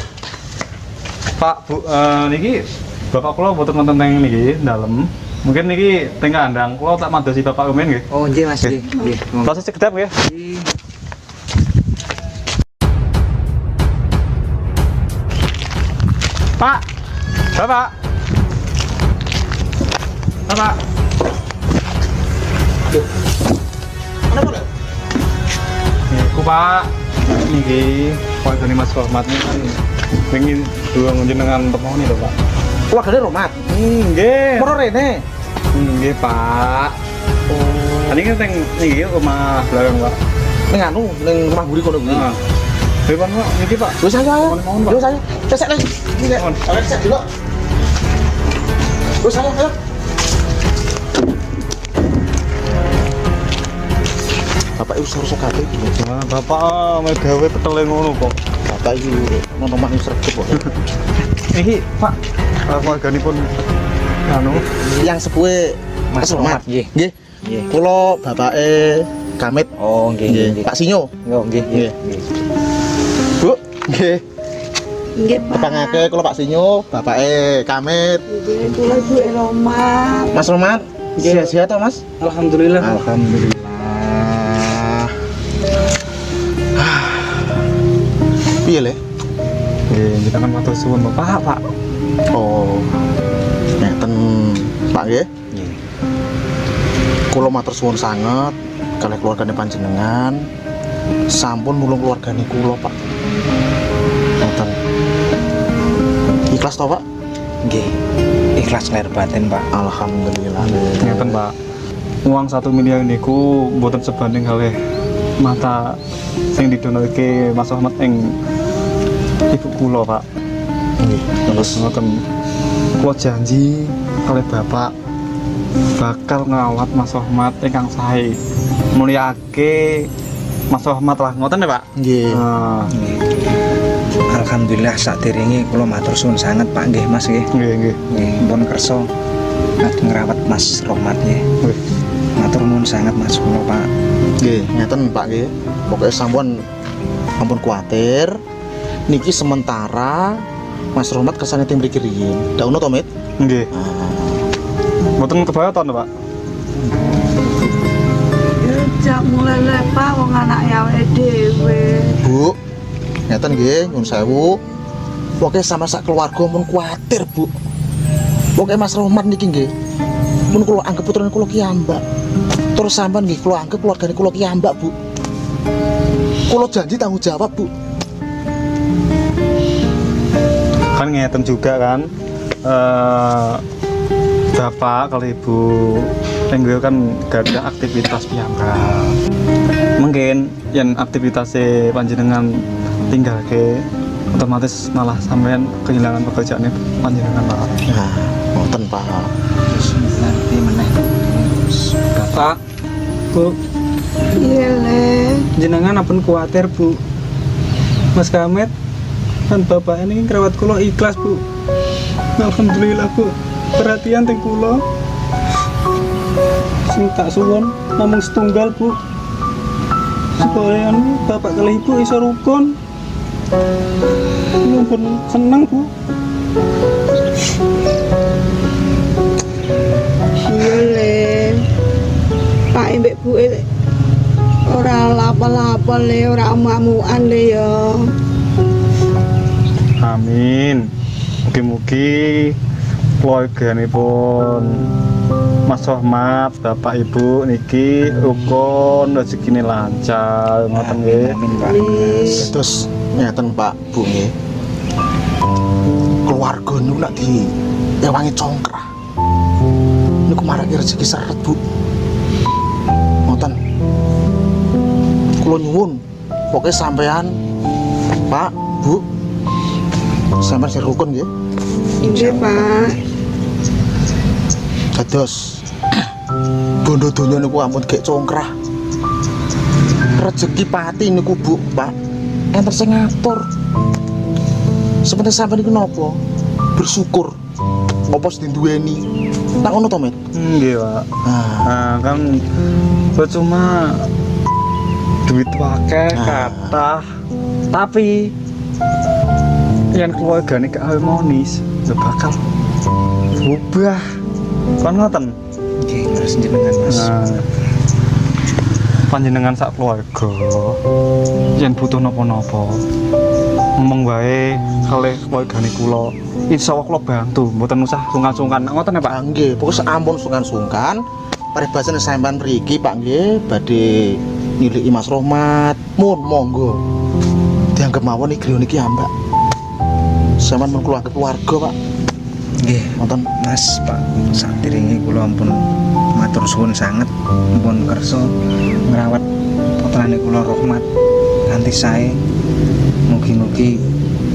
Speaker 4: Pak Bu, niki bapak kula mboten wonten teng niki dalem. Mungkin niki teng kandang kula tak madosi bapak rumiyin nggih.
Speaker 8: Oh nggih Mas nggih. Nggih.
Speaker 4: Proses sekedap nggih.
Speaker 8: Nggih.
Speaker 4: Pak. Bapak. Bapak.
Speaker 5: Kenapa lho?
Speaker 4: Niku Pak, niki keluargane Mas Rahmat niki pengen dua njenengan temoni lho Pak.
Speaker 5: Keluargane Romat.
Speaker 4: Nggih.
Speaker 5: Moro rene.
Speaker 4: Nggih Pak. Oh. Niki teng niki rumah belakang Pak.
Speaker 5: Ning anu, ning rumah buri kono kuwi.
Speaker 4: Heeh. Pripun Pak niki Pak?
Speaker 5: Wis ayo.
Speaker 4: Mohon, Pak.
Speaker 5: Wis ayo. Sesek nih. Iki nek.
Speaker 4: Mohon.
Speaker 5: Ayo sesek dulu. Wis ayo. Bapak iku usah kabeh iki.
Speaker 4: Wah, bapak mau gawe petele ngono kok.
Speaker 5: Bapak iki ngono mah sregep kok.
Speaker 4: Iki, Pak, keluarganipun anu
Speaker 5: Yang sepuhe
Speaker 8: Mas Romat, nggih.
Speaker 5: Nggih.
Speaker 8: Nggih.
Speaker 5: Kula bapake Kamit.
Speaker 8: Oh, nggih.
Speaker 5: Pak Sinyo.
Speaker 8: Nggih, nggih.
Speaker 5: Bu, nggih.
Speaker 7: Nggih, Pak.
Speaker 5: Tepangake kula Pak Sinyo, bapake Kamit.
Speaker 7: Nggih, kula Ibu Romat.
Speaker 5: Mas Romat, sehat toh, Mas?
Speaker 1: Alhamdulillah.
Speaker 5: Alhamdulillah. Piye le?
Speaker 4: nggih kita kan matur suwun Pak.
Speaker 5: Oh. Ngeten, Pak nggih.
Speaker 8: Nggih.
Speaker 5: Kula matur suwun sanget kalih keluargane panjenengan. Sampun nulung keluargane kula, Pak. Ngeten. Ikhlas toh, Pak?
Speaker 8: Nggih. Ikhlas lahir batin, Pak.
Speaker 5: Alhamdulillah.
Speaker 4: Ngeten Pak. Uang 1 miliar niku mboten sebanding kalih mata sing didonoke Mas Ahmad ing ibu kula, Pak.
Speaker 5: Nggih.
Speaker 4: Terus ngoten kula janji kalih Bapak bakal ngrawat Mas Ahmad ingkang sae. Mulyake Mas Ahmad lah, ngoten ya, Pak?
Speaker 5: Nggih.
Speaker 4: Nah,
Speaker 8: Nggih. Alhamdulillah sadèrènge kula matur suwun sanget Pak nggih Mas nggih.
Speaker 4: nggih.
Speaker 8: Nggih, pun kersa ngrawat Mas Romat nggih.
Speaker 4: Wih,
Speaker 8: Matur nuwun sanget Mas kula Pak.
Speaker 5: Nggih, ngeten Pak nggih. Pokoke sampun ampun kuwatir. Niki sementara Mas Romat kesane tim mriki riyin. Ndak ono to, Mit?
Speaker 4: nggih. Mboten kebayatan, Pak.
Speaker 7: Ya jak mulai lepa wong anak awake dhewe.
Speaker 5: Bu, ngeten nggih, nyuwun sewu. Pokoke sama sak keluarga mun kuwatir, Bu. Pokoke Mas Romat niki nggih. Mun kula anggap putrane kula ki ambak. Terus sampean nggih kula anggap keluargane kula ki ambak, Bu. Kula janji tanggung jawab, Bu.
Speaker 4: Kan ngeten juga kan. Bapak kalau Ibu Tenggel kan gak ada aktivitas piyambak. Mungkin yang aktivitasnya panjenengan tinggal ke otomatis malah sampean kehilangan pekerjaannya panjenengan, Pak.
Speaker 5: Nah, ngoten, Pak.
Speaker 8: Terus nanti meneh.
Speaker 1: Bapak, Bu,
Speaker 7: Iya le.
Speaker 1: jenengan ampun kuwatir, Bu. Mas Kamit kan bapak ini ngrawat kula ikhlas, Bu. Alhamdulillah, Bu. Perhatian teng kula. Sing tak suwun namung setunggal, Bu. Supaya bapak kali ibu iso rukun. Kula pun seneng, Bu.
Speaker 7: Iya le. Pak mbek Bu ora lapa-lapa le, ora amu-amuan le ya.
Speaker 4: Amin. Mugi-mugi keluarganipun Mas Ahmad, Bapak Ibu niki rukun rezekine lancar, ngoten nggih.
Speaker 8: Amin Pak.
Speaker 5: Terus ngeten Pak, Bu nggih. Keluarga niku nak diewangi congkrah. Niku marake rezeki seret, Bu. Ngoten. Kula nyuwun, pokoke sampean Pak, Bu, sampean sing rukun nggih.
Speaker 7: Nggih, Pak.
Speaker 5: Dados bondo donya niku ampun gek congkrah. Rezeki pati niku Bu, Pak. Enten sing ngatur. Sebenarnya sampean niku napa? Bersyukur. Apa sing duweni? Tak ngono to, Met?
Speaker 4: Nggih, Pak.
Speaker 5: Nah,
Speaker 4: Nah, kan percuma duit wakeh kathah, tapi yang keluargane gak harmonis, gak bakal berubah. Kan ngoten.
Speaker 8: Nggih, terus jenengan Mas.
Speaker 4: Nah, panjenengan sak keluarga yang butuh napa-napa ngomong wae kalih keluargane kula, insyaallah kula bantu, mboten usah sungkan-sungkan. Ngoten ya, Pak.
Speaker 5: nggih, pokoke sampun sungkan-sungkan. Paribasane sampean mriki, Pak nggih, badhe niliki Mas Romat. Mun monggo. Dianggep mawon iki griya niki ambak. Sampeyan mun keluarga, Pak.
Speaker 8: Nggih,
Speaker 5: Ngoten.
Speaker 8: Mas Pak. Sadèrènge kula ampun matur suwun sanget ampun kersa ngrawat putrane kula Rohmat kanthi sae. Mugi-mugi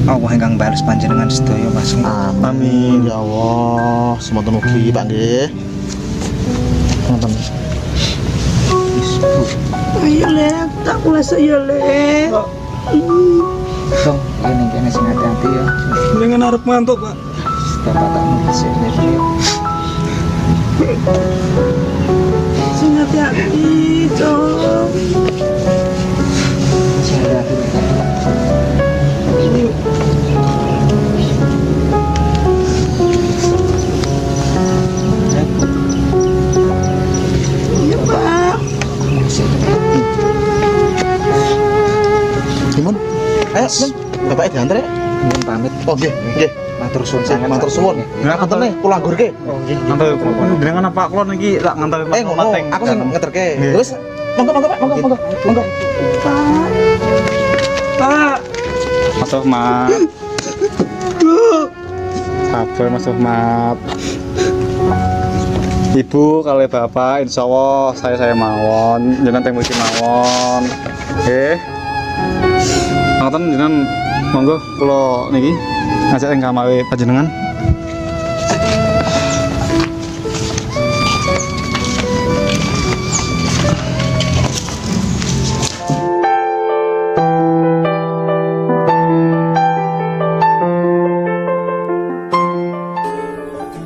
Speaker 8: Allah ingkang bales panjenengan sedaya Mas.
Speaker 5: Amin. Ya Allah, semoga mugi Pak nggih. Ngoten.
Speaker 8: Wis, Bu.
Speaker 7: Ayo le tak kuasa ya Le.
Speaker 8: Dong, kene sing hati-hati ya.
Speaker 6: Dengan arep mantuk, Pak.
Speaker 8: Bapak tak ngerti ya.
Speaker 7: Sing hati-hati, Cok.
Speaker 8: Sing hati-hati.
Speaker 7: Iya, Pak.
Speaker 5: Timun. Ayo, Nen. Bapaknya diantar ya?
Speaker 8: Mohon pamit.
Speaker 5: Oh, nggih, nggih.
Speaker 8: Matur suwun sangat.
Speaker 5: Matur suwun. Ngaten nih, kula anggurke.
Speaker 8: Oh, nggih.
Speaker 4: Ngantar jenengan apa kula niki tak ngantar
Speaker 5: Ngono, aku sing ngeterke.
Speaker 4: Nggih.
Speaker 5: Terus monggo Pak, monggo.
Speaker 7: Pak.
Speaker 4: Mas Ahmad. Sabar Mas Ahmad. Ibu kali bapak insya Allah saya mawon jenengan teng mriki mawon. Nggih. Ngoten jenengan monggo kula niki ngajak teng kamare panjenengan.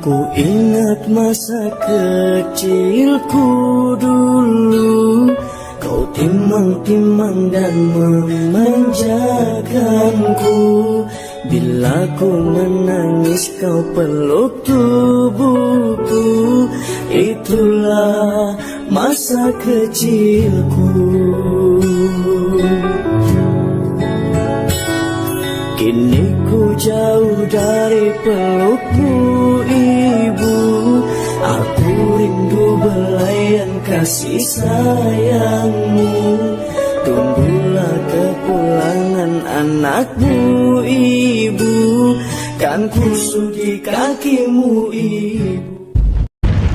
Speaker 10: Ku ingat masa kecilku dulu, kau timang-timang dan memanjakanku. Bila ku menangis kau peluk tubuhku. Itulah masa kecilku. Kini ku jauh dari pelukmu ibu. Aku rindu belayan kasih sayangmu. Tunggulah kepulangan anakmu ibu. Kan ku sudi kakimu ibu.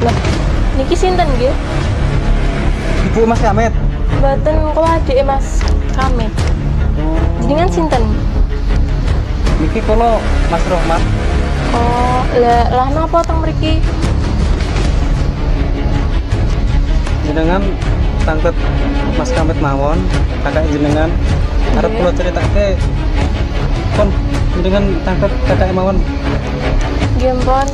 Speaker 9: Lah, niki sinten nggih?
Speaker 6: Ibu Mas Kamit.
Speaker 9: Mboten kula adike Mas Kamit. Jenengan sinten?
Speaker 1: Niki kula Mas Rohmat.
Speaker 9: Oh, lah napa teng mriki?
Speaker 1: Jenengan tangket Mas Kamit mawon, kakak jenengan arep kula critakake. Pun jenengan tangket kakak mawon.
Speaker 9: Nggih mpun.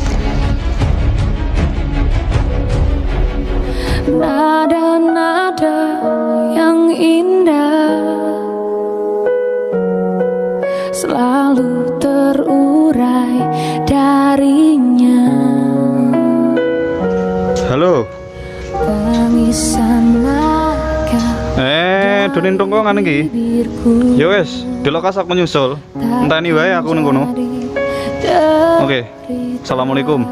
Speaker 3: Nada-nada yang indah selalu terurai darinya.
Speaker 4: Halo.
Speaker 3: Tangisan naga
Speaker 4: Donin tongkongan iki. Ya wis, delok aku nyusul. Enteni wae aku ning kono. Oke. Assalamualaikum.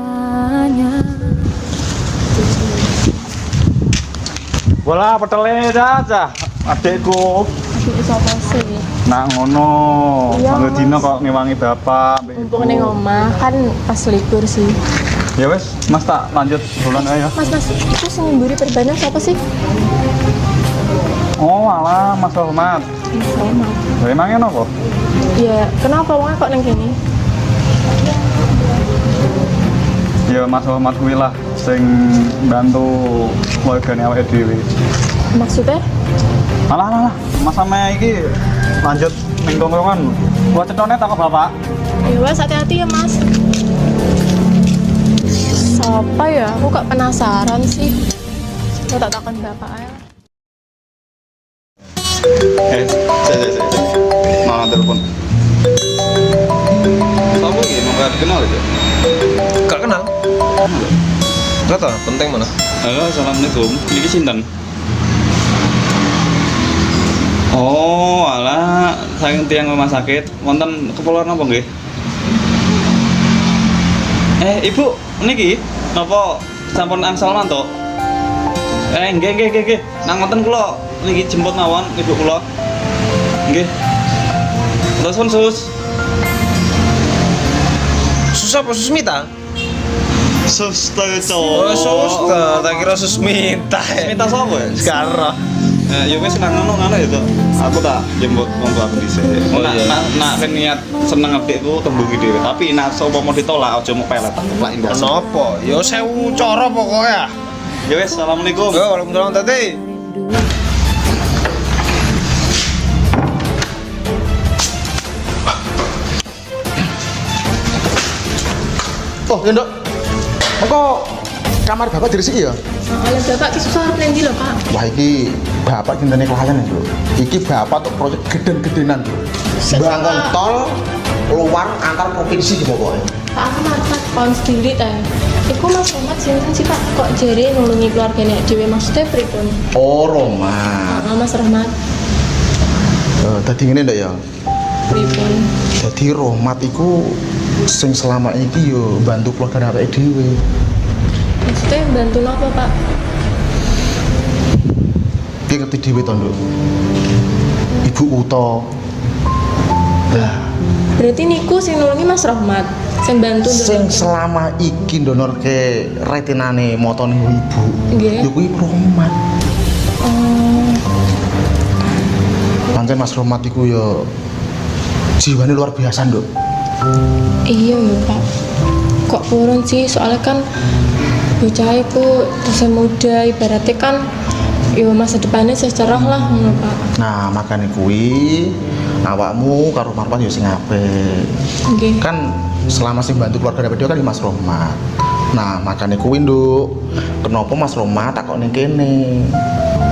Speaker 4: Wala petele aja, adekku.
Speaker 9: Adik sapa sih?
Speaker 4: Nak ngono,
Speaker 9: Iya,
Speaker 4: mangga
Speaker 9: Mas.
Speaker 4: dina kok ngewangi bapak.
Speaker 9: Mumpung ning omah kan pas libur sih.
Speaker 4: Ya wes, Mas tak lanjut bulan aja.
Speaker 9: Mas, itu sing mburi perbanan siapa sih?
Speaker 4: Oh, alah Mas Ahmad.
Speaker 9: Sama.
Speaker 4: Emangnya nopo?
Speaker 9: Ya, kenapa wongnya kok neng kene?
Speaker 4: Ya Mas Ahmad kuwi lah sing bantu keluargane awake dhewe.
Speaker 9: Maksudnya?
Speaker 4: Alah, Mas sama iki lanjut ning tongkrongan. Gua cetone tak ke bapak.
Speaker 9: Ya wes, hati-hati ya Mas. Siapa ya? Aku gak penasaran sih. Aku tak takon bapak aja.
Speaker 4: Saya. Mau telepon. Kamu iki mau gak kenal aja?
Speaker 11: Gak kenal. Gak tau, penting mana?
Speaker 4: Halo, assalamualaikum. Niki sinten? Oh, alah, saking tiang rumah sakit. Wonten keperluan apa nggih? Ibu, niki napa sampun angsal mantuk? Nggih. Nang wonten kula niki jemput mawon ibu kula. Nggih. Terus pun sus.
Speaker 11: Susah apa Susmita?
Speaker 4: Suster
Speaker 11: Oh, suster, tak kira Susmita.
Speaker 4: Minta sapa ya?
Speaker 11: Sekarang.
Speaker 4: Ya wis nang ngono ya to. Aku tak jemput wong tua aku dhisik. Nak niat seneng adikku tembungi dhewe, tapi nak sapa mau ditolak aja mau pelet tak keplak indah.
Speaker 11: Kenapa? Ya 1000 cara pokoknya.
Speaker 4: Ya wis, assalamualaikum.
Speaker 11: Yo, waalaikumsalam tadi.
Speaker 5: Oh, ya nduk. Engko kamar bapak diresiki ya?
Speaker 9: Oleh bapak ki susah rendi lho, Pak.
Speaker 5: Wah, iki bapak gintene klien lho. Iki bapak untuk proyek geden-gedenan lho. Bangun tol luar antar provinsi ki pokoknya.
Speaker 9: Pak, aku masak kon sendiri ta. Iku Mas Romat sinten sih, Pak? Kok jere nulungi keluargane dhewe maksudnya pripun?
Speaker 5: Oh, Romat.
Speaker 9: Mas Romat.
Speaker 5: Tadi ngene ndak ya?
Speaker 9: Pripun?
Speaker 5: Jadi Romat iku sing selama iki yo bantu keluarga awake dhewe.
Speaker 9: Maksudnya bantu napa, Pak?
Speaker 5: Ki ngerti dhewe to, Nduk. Ibu Uto. Lah,
Speaker 9: berarti niku sing nulungi Mas Rohmat, sing bantu
Speaker 5: sing selama iki ndonorke retinane motone ibu.
Speaker 9: Nggih.
Speaker 5: Yo kuwi Romat. Pancen Mas Romat iku yo jiwane luar biasa, Nduk.
Speaker 9: Iya ya, Pak. Kok purun sih? Soalnya kan bocah iku masih muda, ibaratnya kan yo masa depannya secerah lah ngono, Pak.
Speaker 5: Nah, makane kuwi awakmu karo Marwan yo sing apik.
Speaker 9: Nggih.
Speaker 5: Kan selama sing bantu keluarga dhewe kan Mas Romat. Nah, makane kuwi, Nduk. Kenapa Mas Romat takok ning kene?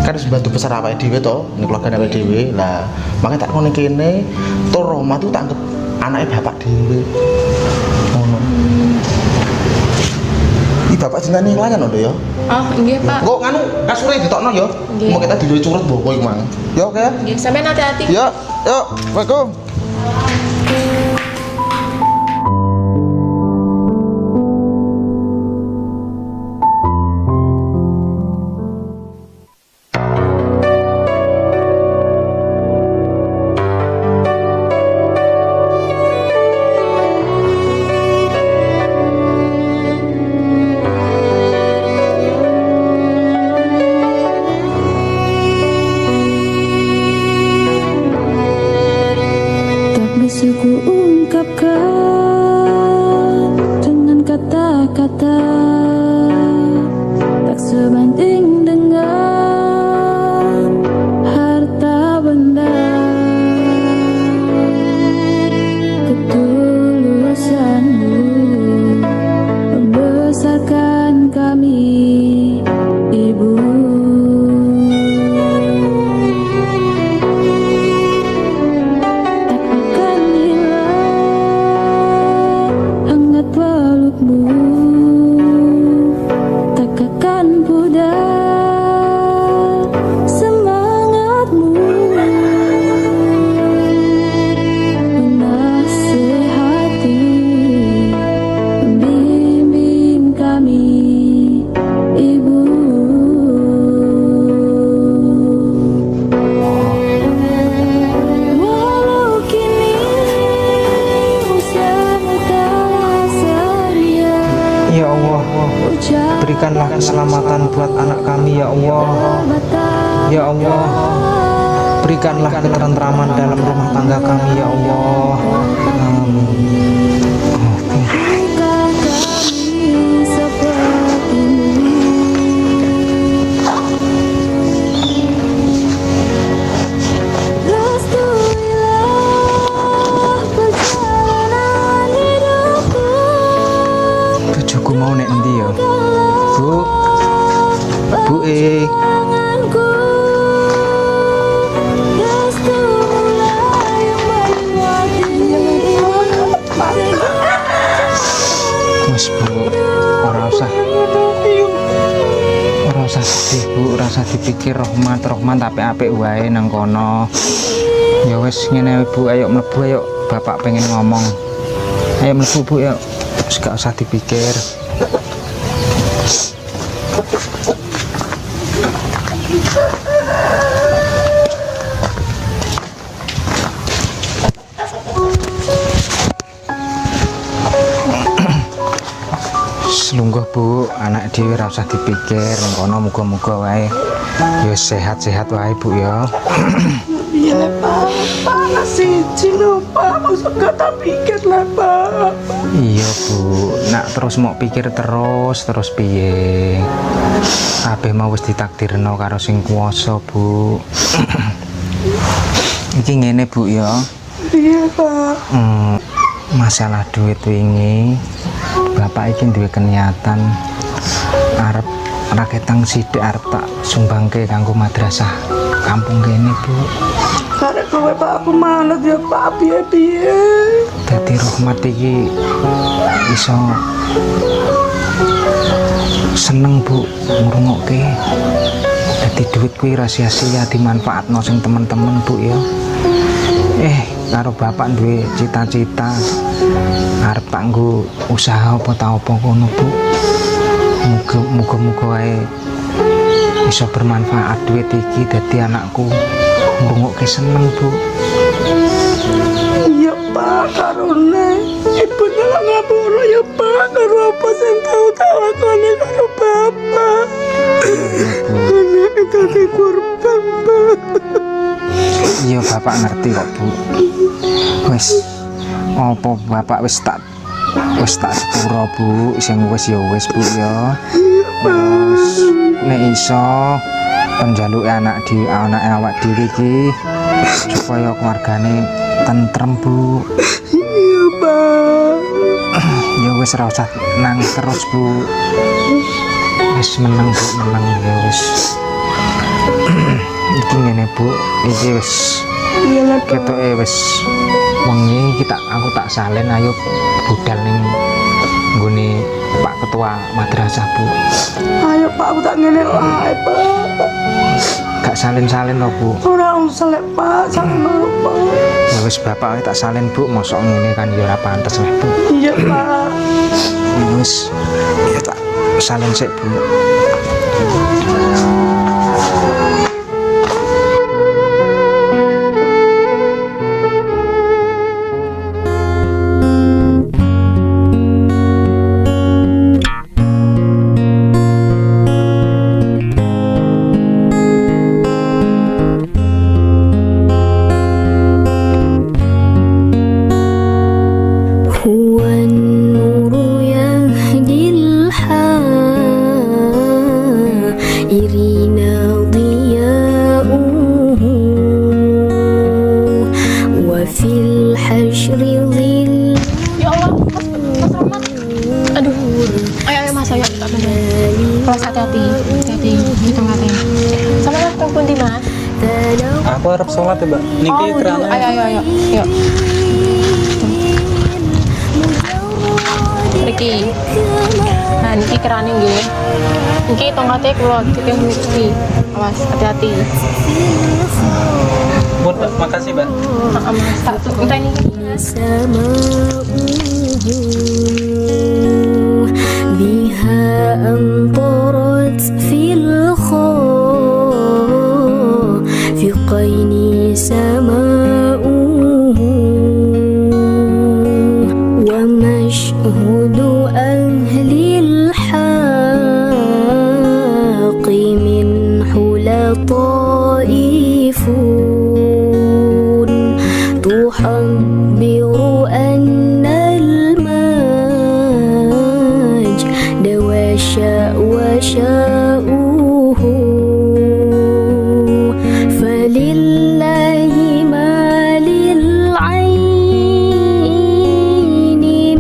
Speaker 5: Kan wis bantu besar awake dhewe to, ning keluarga awake dhewe. Lah, makane takok ning kene, to Romat itu tak anggap anake bapak dhewe. Ngono. Iki bapak jenenge klien lho, ya.
Speaker 9: Oh, nggih, Pak.
Speaker 5: Kok nganu kasure ditokno ya. Mau kita dulu curut mbok kowe mang. Ya oke.
Speaker 9: Nggih, sampeyan hati-hati.
Speaker 5: Ya, yuk. Assalamualaikum.
Speaker 3: Ku ungkapkan dengan kata-kata, tak sebanding dengan harta benda. Ketulusanmu membesarkan kami, Ibu.
Speaker 8: Berikanlah keselamatan buat anak kami, ya Allah. Ya Allah, berikanlah ketentraman dalam rumah tangga kami, ya Allah. Amin. Bojoku mau nek endi ya? Bu, Mas Bu, ora usah sedih Bu, ora usah dipikir. Rohmat apik-apik wae nang kono. Ya wis ngene Bu, ayo mlebu, ayo bapak pengen ngomong. Ayo mlebu Bu, ya wis gak usah dipikir. Selungguh Bu, anak dhewe ora usah dipikir, kono muga-muga wae ya sehat-sehat wae Bu ya.
Speaker 7: Iya Pak, panas siji lho Pak, maksud gak tak pikir lah Pak.
Speaker 8: Iya Bu, nak terus mau pikir terus piye? Kabeh mau wis ditakdirno karo sing kuwasa Bu. Iki ngene Bu ya.
Speaker 7: Iya Pak.
Speaker 8: Masalah duit wingi bapak iki duwe keniatan arep raketang sithik arep tak sumbangke kanggo madrasah kampung kene, Bu.
Speaker 7: Karek kowe Pak aku manut ya Pak piye-piye.
Speaker 8: Dadi Rahmat iki iso seneng, Bu, ngrungokke. Dadi duit kuwi ra sia-sia dimanfaatno sing temen-temen, Bu ya. Karo bapak duwe cita-cita arep tak nggo usaha apa ta apa kono, Bu. Muga-muga wae bisa bermanfaat duit iki dadi anakku ngrungokke seneng, Bu.
Speaker 7: Iya Pak, karone ibunya lah ngapura ya Pak, karo apa sing tau lakone karo bapak. Anak itu di korban Pak.
Speaker 8: Iya bapak ngerti kok, Bu. Wis apa bapak wis tak sepuro, Bu. Sing wis ya wis, Bu ya. Wis nek iso penjaluke anak awak dhewe iki supaya keluargane tentrem, Bu.
Speaker 7: Iya Pak.
Speaker 8: Ya wis ra usah nang terus, Bu. Wis meneng, Bu, meneng ya wis. Iki ngene, Bu. Iki wis ketoke wis wengi aku tak salin ayo budal ning nggone Pak Ketua Madrasah, Bu.
Speaker 7: Ayo Pak, aku tak ngene wae Pak.
Speaker 8: Gak salin-salin lho, Bu.
Speaker 7: Ora usah lek Pak, sakno Pak.
Speaker 8: Ya wis bapak tak salin, Bu. Mosok ngene kan ya ora pantes weh, Bu.
Speaker 7: Iya Pak.
Speaker 8: Ya wis ya tak salin sik, Bu.
Speaker 1: Aku harap sholat ya, Mbak. Niki kerana.
Speaker 9: Ayo. Yuk. Niki. Nah, niki kerane nggih. Niki tongkate kula diting niki. Awas, hati-hati.
Speaker 1: Buat Mbak, makasih, Mbak.
Speaker 9: Mas, tak enteni.
Speaker 10: بها أمطرت في الخافقين سماؤه ومشهد أهل الحق من حلى طائفون تحبر أن المجد وشاؤه فلله ما للعين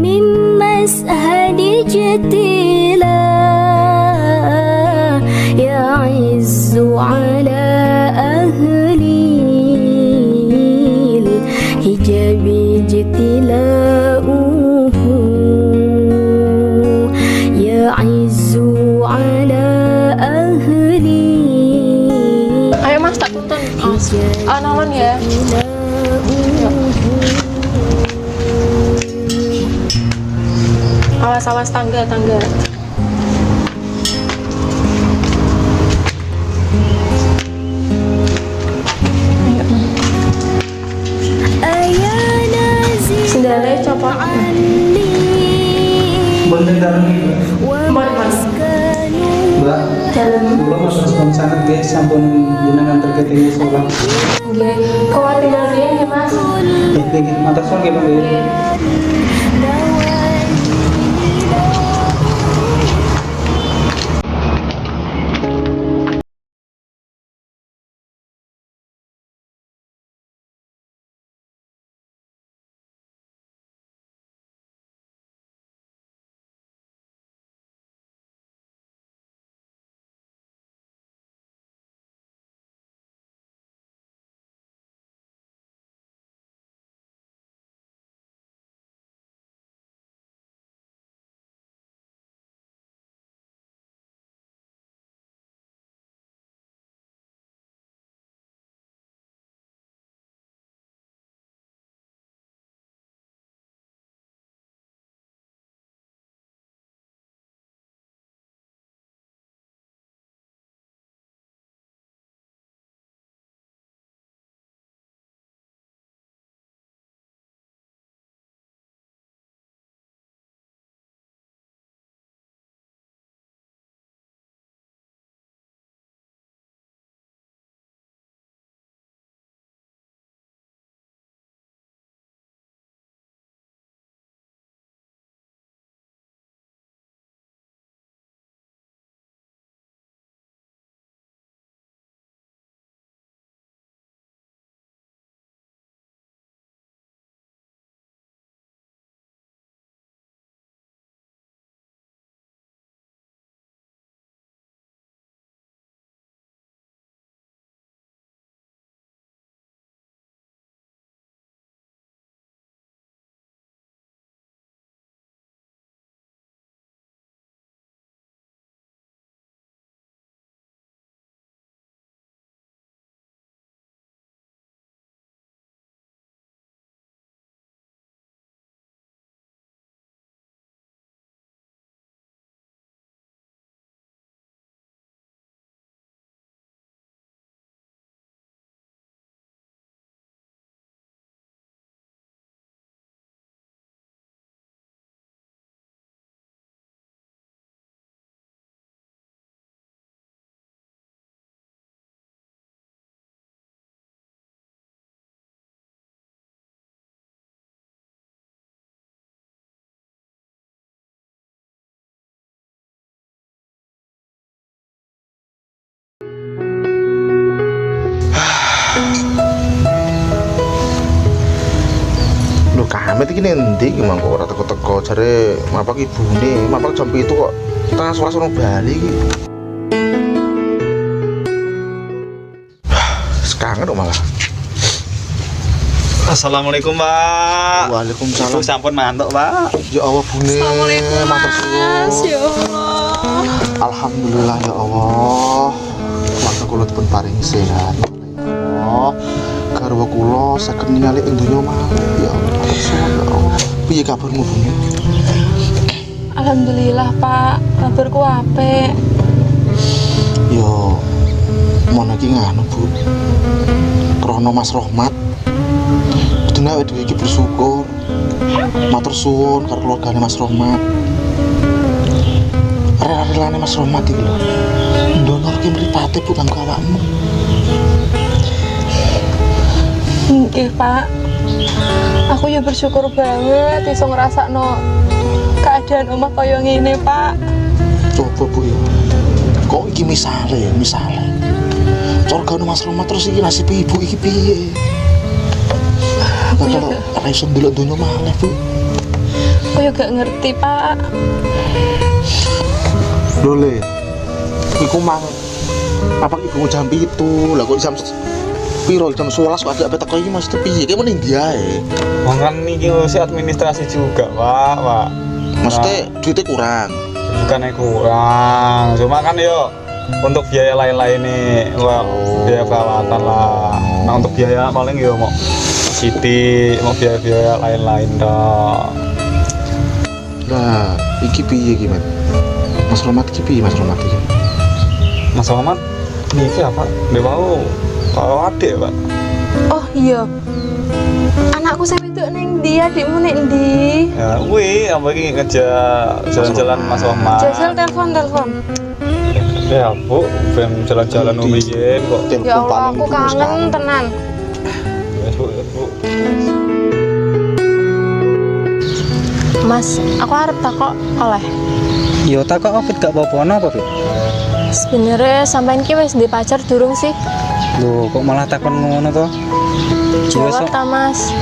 Speaker 10: من مسهد جتلا يعز على أهل الحجاب اجتلاؤه يعز على أهل
Speaker 9: Ayo Mas, tak tuntun. Nalon ya. Awas tangga. Sendalnya copot.
Speaker 1: Bonten dalam ini,
Speaker 9: Mas.
Speaker 1: Mbak.
Speaker 9: Dalam.
Speaker 1: Kula mas respon sangat guys, sampun jenengan terketing sholat.
Speaker 9: Nggih. Kewajiban riyen nggih Mas.
Speaker 1: Nggih, matur suwun nggih, Mbak.
Speaker 5: Amit iki endi iki mangko ora teko-teko jare mapak ibune, mapak jam 7 kok tengah sore sono bali iki. Kangen kok malah.
Speaker 4: Assalamualaikum, Pak.
Speaker 5: Waalaikumsalam.
Speaker 4: Ibu sampun mantuk, Pak.
Speaker 5: Ya Allah, Bune.
Speaker 9: Assalamualaikum
Speaker 5: Matur suwun.
Speaker 9: Mas, ya Allah.
Speaker 5: Alhamdulillah ya Allah. Mangga kula dipun paringi sehat. Ya Allah. Garwa kula saged ningali ing donya malih ya Allah. Matur suwun ya Allah. Piye kabarmu, Bune?
Speaker 9: Alhamdulillah, Pak. Kabarku apik.
Speaker 5: Yo mono iki nganu, Bu. Krono Mas Rohmat. Kudune awake dhewe iki bersyukur. Matur suwun karo keluargane Mas Rohmat. Rela-relane Mas Rohmat iki lho. Ndonorke mripate Bu kanggo awakmu.
Speaker 9: Nggih, Pak. Aku ya bersyukur banget iso ngrasakno keadaan omah kaya ngene, Pak.
Speaker 5: Coba Bu ya. Kok iki misale. Corgane Mas Rohmat terus iki nasib ibu iki piye? Kalau ora iso ndelok donya malih, Bu.
Speaker 9: Aku ya gak ngerti, Pak.
Speaker 5: Dole. Iku mang apa ibu jam 7. Lah kok jam piro jam 11 kok agak teko iki Mas piye? Ki mending diae.
Speaker 4: Wong kan iki si administrasi juga, Pak.
Speaker 5: Maksudnya duitnya kurang.
Speaker 4: Bukannya kurang, cuma kan yo untuk biaya lain-lain nih, biaya perawatan lah. Nah untuk biaya paling yo mau Siti, mau biaya-biaya lain-lain dah.
Speaker 5: Nah, iki piye iki, Mas? Mas Rohmat iki piye Mas Rohmat iki?
Speaker 4: Mas Muhammad, ini apa? Dia mau kalau adik, Pak.
Speaker 9: Oh iya. Anakku saya wedok ning ndi, adikmu ning ndi?
Speaker 4: Ya, apa iki ngejar jalan-jalan Mas Muhammad.
Speaker 9: Jajal telepon.
Speaker 4: Ya, Bu, ben jalan-jalan umiyin kok.
Speaker 9: Ya Allah, aku kangen tenan.
Speaker 4: Ya, Bu.
Speaker 9: Mas, aku arep takok oleh.
Speaker 1: Yo takok Fit gak apa-apa napa, Fit?
Speaker 9: Sebenarnya sampean ki wis ndek pacar durung sih?
Speaker 1: Loh, kok malah takon ngono to?
Speaker 9: Jawab ta, Mas.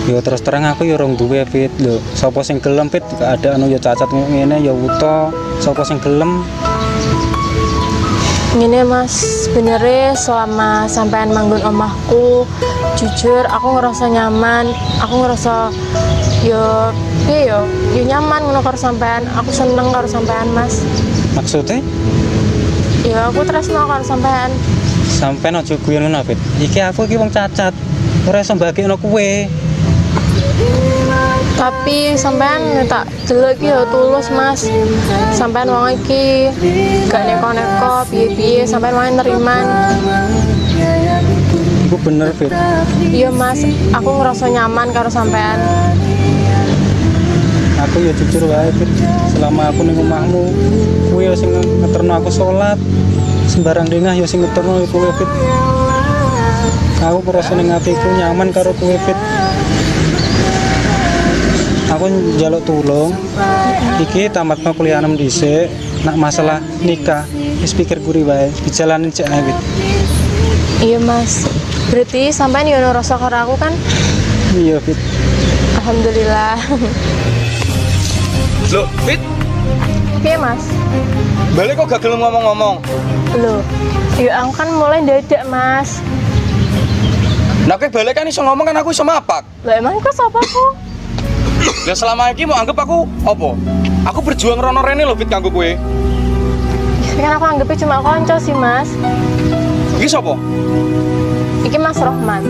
Speaker 1: Yo terus terang aku yo rong duwe, Fit. Lho, sapa sing gelem, Fit? Keadaan yo cacat ngene ya wuto. Sapa sing gelem?
Speaker 9: Ngene, Mas, sebenarnya selama sampean manggon omahku, jujur aku ngerasa nyaman, aku ngerasa yo piye yo nyaman ngono karo sampean. Aku seneng karo sampean, Mas.
Speaker 1: Maksudnya?
Speaker 9: Ya aku tresno karo sampean.
Speaker 1: Sampean aja guyon ngono, Fit. Iki aku iki wong cacat. Ora iso mbagekno kowe.
Speaker 9: Tapi sampean tak delok iki ya tulus, Mas. Sampean wong iki gak neko-neko piye-piye, sampean wong neriman.
Speaker 1: Iku bener, Fit.
Speaker 9: Iya, Mas, aku ngerasa nyaman karo sampean.
Speaker 1: Aku ya jujur wae, Fit. Selama aku ning omahmu, kowe ya sing ngeterno aku salat. Sembarang dingah ya sing ngeterno kowe, Fit. Aku ngerasa ning atiku nyaman karo kowe, Fit. Aku njaluk tulung. Iki tamatno kuliah 6 dhisik. Nak masalah nikah, wis pikir guri wae, dijalanin cek ae, Fit.
Speaker 9: Iya, Mas. Berarti sampean yo ngerasa karo aku kan?
Speaker 1: Iya, Fit.
Speaker 9: Alhamdulillah.
Speaker 11: Loh, Fit,
Speaker 9: Oke, Mas.
Speaker 11: balik kok gak gelem ngomong-ngomong.
Speaker 9: Loh, ya aku kan mulai dadak, Mas.
Speaker 11: Nah, kowe balik kan iso ngomong kan aku iso mapak.
Speaker 9: Lah emang iku sapa aku?
Speaker 11: Lah selama ini mau anggap aku apa? Aku berjuang rono rene lho, Fit, kanggo kowe.
Speaker 9: Kan aku anggapnya cuma konco sih, Mas.
Speaker 11: Iki sapa?
Speaker 9: Iki Mas Rohman.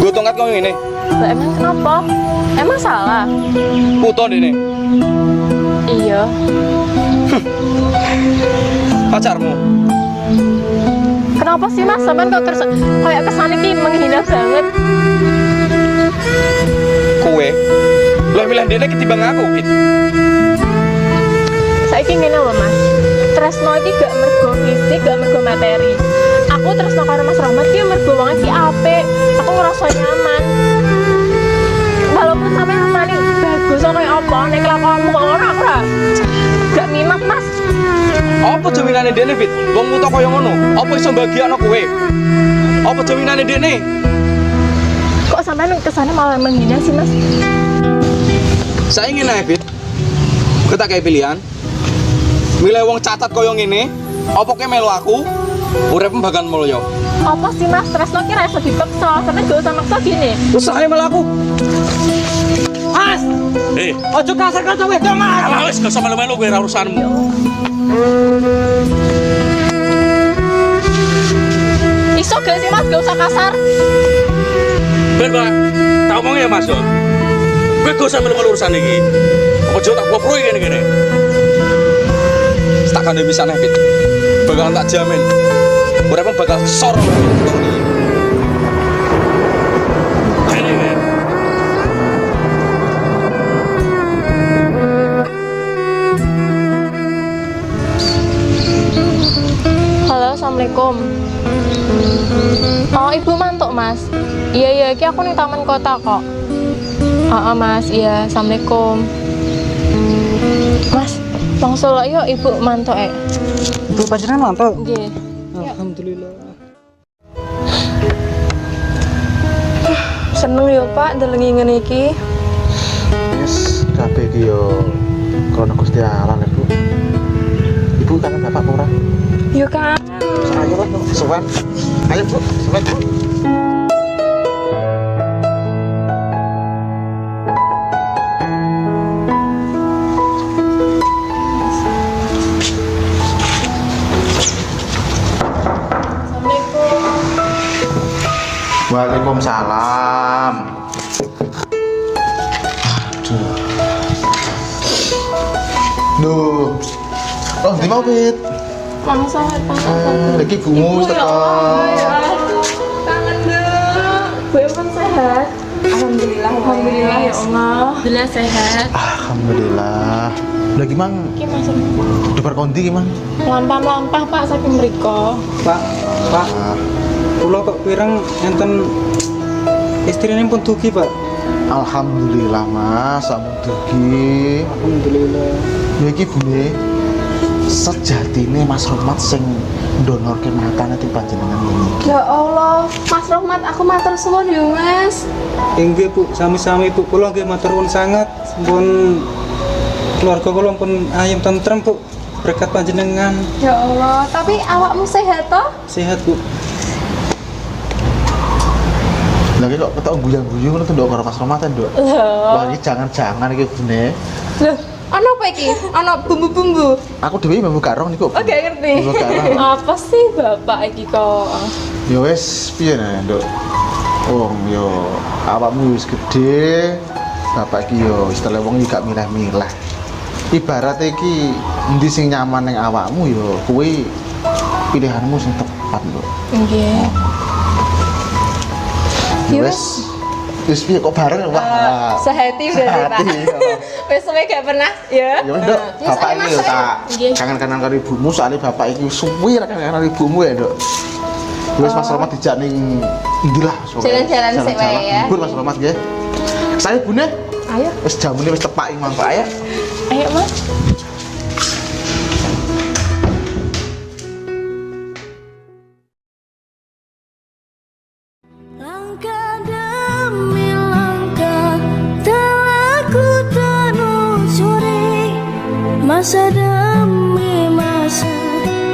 Speaker 11: Gue tongkat kau ini.
Speaker 9: Lah emang kenapa? Emang salah?
Speaker 11: Puto dene.
Speaker 9: Iya.
Speaker 11: Pacarmu.
Speaker 9: Kenapa sih, Mas? Sampean kok kayak kesan iki menghina banget.
Speaker 11: Kowe. Lah milih dene ketimbang aku, Fit.
Speaker 9: Saiki ngene lho, Mas. Tresno iki gak mergo fisik, gak mergo materi. Aku tresno karo Mas Rahmat ki mergo wong iki apik. Aku ngerasa nyaman. Walaupun sampe ramane bagus kaya apa, nek kelakuanmu kok ngono aku gak minat, Mas.
Speaker 11: Apa jaminane dene, Fit? Wong muta kaya ngono. Apa iso mbagiakno kowe? Apa jaminane dene?
Speaker 9: Kok sampean kesana malah menghina sih Mas.
Speaker 11: Saya ingin Bit. Kita kayak pilihan. Milih wong cacat koyo ngene, apa ke melu aku? Urip bagan mulya.
Speaker 9: Apa sih Mas? Tresno kira iso dipaksa, sampean gak usah maksa gini.
Speaker 11: Usahe melu aku.
Speaker 7: Mas, ojo kasar kanca wedok Mas.
Speaker 11: Alah wis gak usah melu-melu kowe ora urusanmu.
Speaker 9: Iso gak sih Mas, gak usah kasar.
Speaker 11: Ben, Pak. Tak omong ya Mas yo. Kowe gak usah melu-melu urusan iki. Apa jo tak goproi kene-kene. Tak kandhe bisa nih, Bit. Bakal tak jamin. Urip bakal sor.
Speaker 9: Halo, assalamualaikum. Oh, ibu mantuk Mas. Iya, iki aku ning taman kota kok. Mas, iya, assalamualaikum. Mas, langsung lah yuk ibu mantuk
Speaker 1: Ibu panjenengan mantuk?
Speaker 9: Nggih.
Speaker 1: Alhamdulillah.
Speaker 9: Seneng ya Pak ndelengi ngene iki.
Speaker 5: Wis kabeh iki yo krana Gusti Allah lho, Bu. Ibu kangen bapak ora?
Speaker 9: Yo kan.
Speaker 5: Ayo, Pak, sowan. Ayo, Bu, sowan, Bu. Waalaikumsalam. Aduh. Duh. Oh, di mau, Pit?
Speaker 9: Langsung Pak.
Speaker 5: Lagi bumu teko.
Speaker 9: Kangen dong. Bu pun sehat. Alhamdulillah. Alhamdulillah ya Allah. Alhamdulillah sehat.
Speaker 5: Alhamdulillah. Lagi mang
Speaker 9: Iki Mas.
Speaker 5: debar kondi ki mang.
Speaker 9: Lampah-lampah Pak saking mriko.
Speaker 1: Pak, kula kok pirang enten istrine pun dugi, Pak.
Speaker 5: Alhamdulillah Mas, sampun dugi.
Speaker 1: Alhamdulillah.
Speaker 5: Ya iki bune sejatine Mas Rahmat sing ndonorke matane ti panjenengan ini.
Speaker 9: Ya Allah, Mas Rahmat aku matur suwun ya Mas.
Speaker 1: Inggih Bu, sami-sami Bu, kula nggih matur nuwun sanget. Pun keluarga kula pun ayem tentrem Bu, berkat panjenengan.
Speaker 9: Ya Allah, tapi awakmu sehat toh?
Speaker 1: Sehat Bu.
Speaker 5: Lagi kok ketok guyu-guyu ngono tuh ndok karo Mas Rahmat ndok. Wah, iki jangan-jangan iki bune.
Speaker 9: Loh, ana apa iki? Ana bumbu-bumbu.
Speaker 5: Aku dhewe memang gak roh niku.
Speaker 9: Oke, ngerti. Apa sih Bapak iki kok?
Speaker 5: Ya wis piye nah, Nduk? Wong yo awakmu wis gedhe. Bapak iki yo istilah wong iki gak milah-milah. Ibarat iki endi sing nyaman ning awakmu yo kuwi pilihanmu sing tepat, Nduk.
Speaker 9: Nggih.
Speaker 5: Ya wis piye kok bareng wah.
Speaker 9: Sehati berarti Pak. Wis suwe gak pernah ya.
Speaker 5: Ya wis, Nduk. Bapak iki yo tak kangen-kangen karo ibumu soalnya bapak iki suwi ra kangen karo ibumu ya, Nduk. Wis Mas Rahmat dijak ning endi lah
Speaker 9: jalan-jalan sik wae ya.
Speaker 5: Libur Mas Rahmat nggih. Saya Bune.
Speaker 9: Ayo.
Speaker 5: Wis jamune wis tepak iki mangko ayo.
Speaker 9: Ayo Mas.
Speaker 10: Langkah demi langkah telah ku telusuri, masa demi masa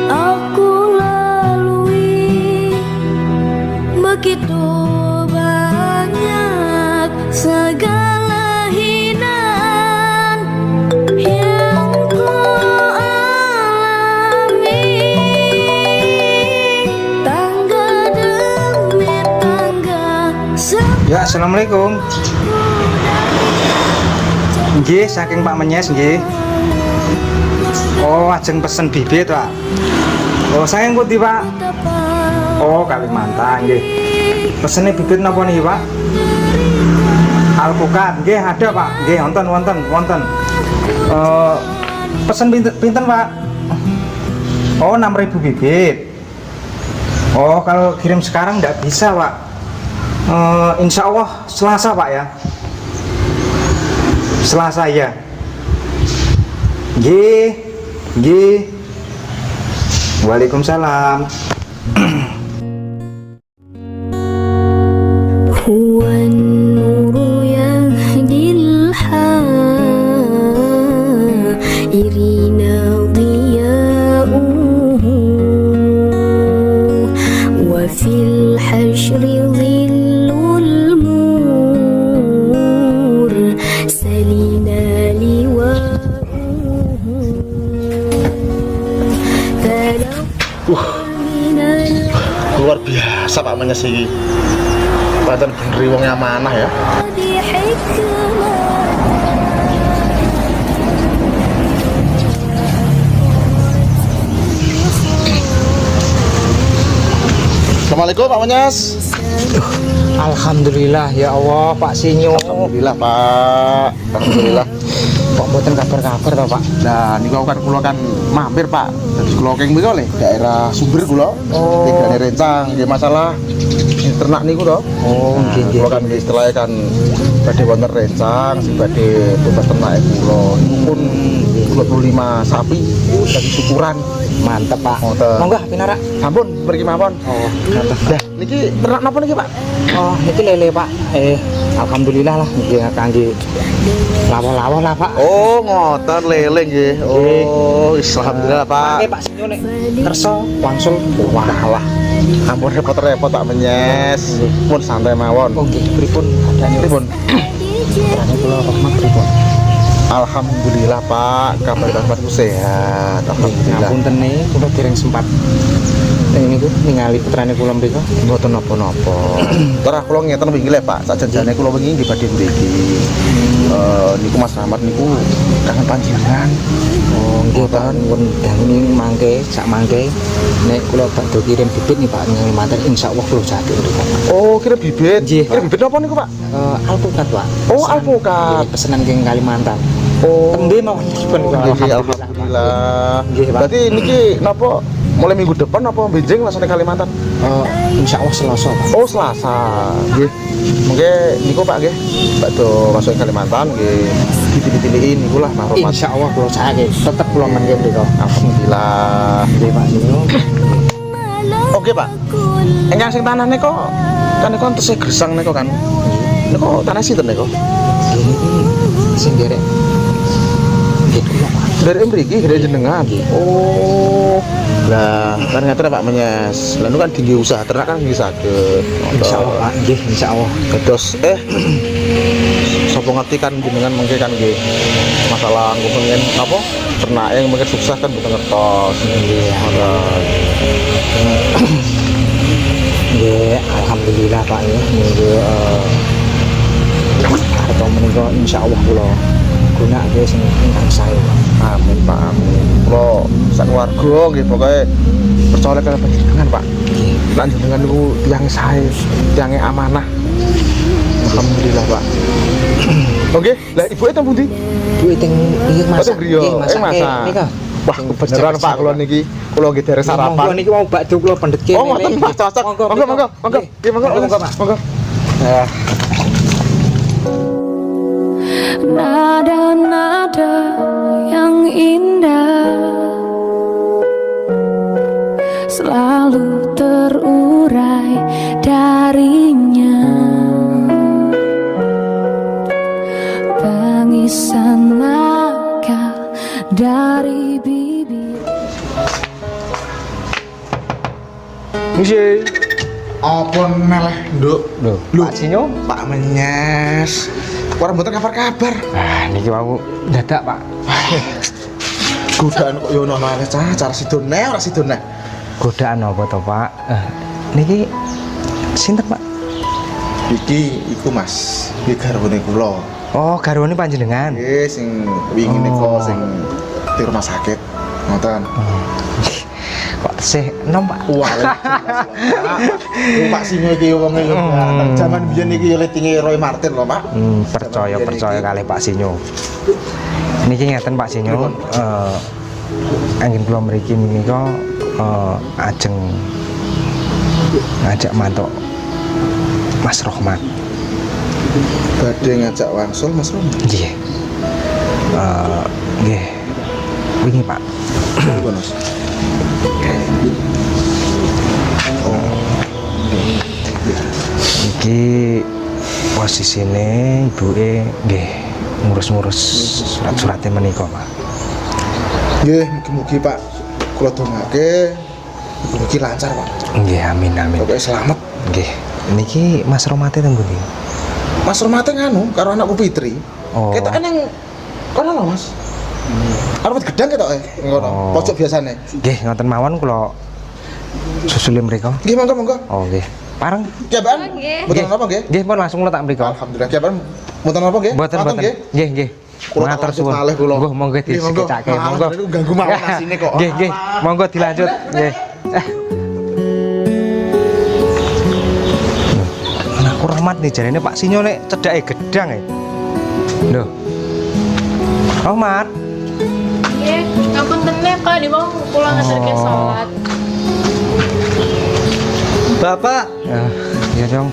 Speaker 10: aku lalui. Begitu banyak segala hinaan yang ku alami, tangga demi tangga.
Speaker 1: Ya, assalamualaikum. Nggih, saking Pak Menyes nggih. Oh, ajeng pesen bibit, Pak. Oh, saya ngerti, Pak. Oh, Kalimantan nggih. Pesene bibit napa niki, Pak? Alpukat nggih ada, Pak. Nggih, wonten. Pesen pinten, Pak? Oh, 6.000 bibit. Oh, kalau kirim sekarang nggak bisa, Pak. Insya Allah Selasa, Pak ya. Selasa ya. Nggih. Waalaikumsalam.
Speaker 10: Huwan وفي الحشر ظل المور سلينا لواءه
Speaker 5: Luar biasa Pak Menyesi. Paten bener wong amanah ya. Assalamualaikum Pak Menyes.
Speaker 8: Alhamdulillah ya Allah Pak Sinyo.
Speaker 5: Alhamdulillah Pak. Alhamdulillah.
Speaker 8: Kok mboten kabar-kabar to Pak?
Speaker 5: Nah, niku kan kula kan mampir Pak. Dadi kula keng mriko le daerah Sumber kula.
Speaker 8: Oh.
Speaker 5: Tinggalane Rencang, nggih masalah ternak niku to.
Speaker 8: Oh, nggih nggih.
Speaker 5: Kula kan nggih istilahnya kan badhe wonten Rencang, sing badhe tugas ternake kula. Niku pun 25 sapi dadi syukuran.
Speaker 8: Mantep Pak.
Speaker 5: Ngoten.
Speaker 8: Monggo pinara.
Speaker 5: Sampun mriki mawon.
Speaker 8: Oh, mantep.
Speaker 5: Dah, niki ternak napa niki Pak?
Speaker 8: Oh, niki lele Pak. Alhamdulillah lah niki kangge lawa-lawa lah Pak.
Speaker 5: Oh, ngoten lele nggih. Oh, alhamdulillah Pak.
Speaker 8: Oke Pak Sinyo nek kersa wangsul
Speaker 5: Walah. Ampun repot-repot Pak Menyes. Pun santai mawon.
Speaker 8: Oh nggih, pripun adane
Speaker 5: Pripun?
Speaker 8: Rane kula rahmat pripun?
Speaker 5: Alhamdulillah Pak, kabar-kabarku sehat. Alhamdulillah.
Speaker 8: Ngapunten nih, kula dereng sempat niku ningali putrane kula mriko.
Speaker 5: Mboten napa-napa. Terus kula ngeten wingi le Pak, sakjanjane kula wingi nggih badhe mriki. Niku Mas Rahmat niku kangen panjenengan.
Speaker 8: Oh, nggih Pak, nuwun danging mangke, sak mangke nek kula badhe kirim bibit nih Pak ning Kalimantan insyaallah kula jatuh mriko.
Speaker 5: Oh, kirim bibit.
Speaker 8: Nggih,
Speaker 5: Kirim bibit napa niku Pak?
Speaker 8: Alpukat Pak.
Speaker 5: Oh, alpukat.
Speaker 8: Pesanan king Kalimantan.
Speaker 5: Oh,
Speaker 8: tembe mawon dipun
Speaker 5: alhamdulillah.
Speaker 8: Nggih, Pak.
Speaker 5: Berarti niki napa mulai minggu depan apa benjing langsung ke Kalimantan?
Speaker 8: Insyaallah Selasa Pak.
Speaker 5: Oh, Selasa. Nggih. Mungkin niku Pak nggih. Bakdo masuk ke Kalimantan nggih. Ditili-tiliin niku lah mahrumat.
Speaker 8: Insyaallah kula sae tetep kula mangke mriko.
Speaker 5: Alhamdulillah.
Speaker 8: Nggih Pak Sinyo.
Speaker 5: Oke Pak. Engkang sing tanah niku kan niku tesih Gresang niku kan. Niku tanah sinten niku?
Speaker 8: Sing derek. Nggih kula Pak.
Speaker 5: Dari mriki gede jenengan. Oh. Lah, kan ngaten Pak Menyes. Lah niku kan tinggi usaha ternak kan nggih saged.
Speaker 8: Insyaallah Pak, nggih insyaallah.
Speaker 5: Terus sapa ngerti kan jenengan mengke kan nggih masalah pengen apa ternake mungkin sukses kan mboten ngertos. Nggih.
Speaker 8: Nggih, alhamdulillah Pak ya. Nggih arep menika insyaallah kula gunakake sing ingkang sae.
Speaker 5: Amin Pak, amin. Kula sak keluarga nggih pokoke percaya kalian panjenengan Pak. Lan jenengan niku tiyang sae, tiyange amanah. Alhamdulillah Pak. Oke, lah ibu teng pundi?
Speaker 8: Ibu teng iki masak.
Speaker 5: Nggih, masak.
Speaker 8: Nika.
Speaker 5: Wah, beneran Pak kula niki. Kula nggih derek sarapan.
Speaker 8: Monggo niki mau bakdo kula pendet kene.
Speaker 5: Oh, ngoten Mas, cocok. Monggo. Nggih, monggo Pak. Monggo.
Speaker 3: Nada-nada yang indah selalu terurai darinya, tangisan nakal dari bibir.
Speaker 5: Nggih. Apa meleh, Nduk?
Speaker 8: Lho, Pak Sinyo,
Speaker 5: Pak Menyes. Ora mboten kabar-kabar.
Speaker 8: Ah, niki wau dadak, Pak.
Speaker 5: Godaan kok yo ono ae cara sidone ora sidone.
Speaker 8: Godaan apa to, Pak? Niki sinten, Pak?
Speaker 5: Iki iku Mas, iki garwane kula.
Speaker 8: Oh, garwane panjenengan.
Speaker 5: Nggih, sing wingi niku sing di rumah sakit. Ngoten.
Speaker 8: Kok tesih enom, Pak?
Speaker 5: Pak Sinyo iki wong e nang jaman biyen iki letinge Roy Martin lho, Pak.
Speaker 8: Percaya kali Pak Sinyo. Niki ngeten Pak Sinyo, angin kula mriki menika ajeng ngajak mantuk Mas Rahmat.
Speaker 5: Badhe ngajak wangsul Mas Rahmat.
Speaker 8: Nggih. Nggih. Wingi, Pak.
Speaker 5: Bonus.
Speaker 8: Iki posisine ibuke nggih ngurus-ngurus surat-surate menika, Pak.
Speaker 5: Nggih, mugi-mugi Pak kula dongake Mugi lancar, Pak.
Speaker 8: Nggih, amin amin.
Speaker 5: Pokoke selamat.
Speaker 8: Nggih. Niki Mas Romate teng pundi?
Speaker 5: Mas Romate nganu karo anakku Fitri.
Speaker 8: Oh.
Speaker 5: Ketoke nang kono lho, Mas. Arep gedang ketoke ngono, pojok biasane.
Speaker 8: Nggih, ngoten mawon kula susule mriko.
Speaker 5: Nggih, monggo.
Speaker 8: Oh, nggih. Pareng.
Speaker 5: Nggih, Pak. Mboten napa nggih?
Speaker 8: Nggih, pun langsung letak mriko.
Speaker 5: Alhamdulillah, nggih, Pak. Mboten napa nggih?
Speaker 8: Mboten. Nggih.
Speaker 5: Matur suwun. Monggo,
Speaker 8: monggo disekecake, monggo.
Speaker 5: Ganggu mawon asine kok.
Speaker 8: Nggih. Monggo dilanjut. Nggih. Anakku Rahmat nih jarene Pak Sinyo nek cedake gedang e. Lho. Rahmat.
Speaker 9: Nggih, ngapunten kok di mau kula ngeterke salat.
Speaker 1: Bapak,
Speaker 8: Ya dong.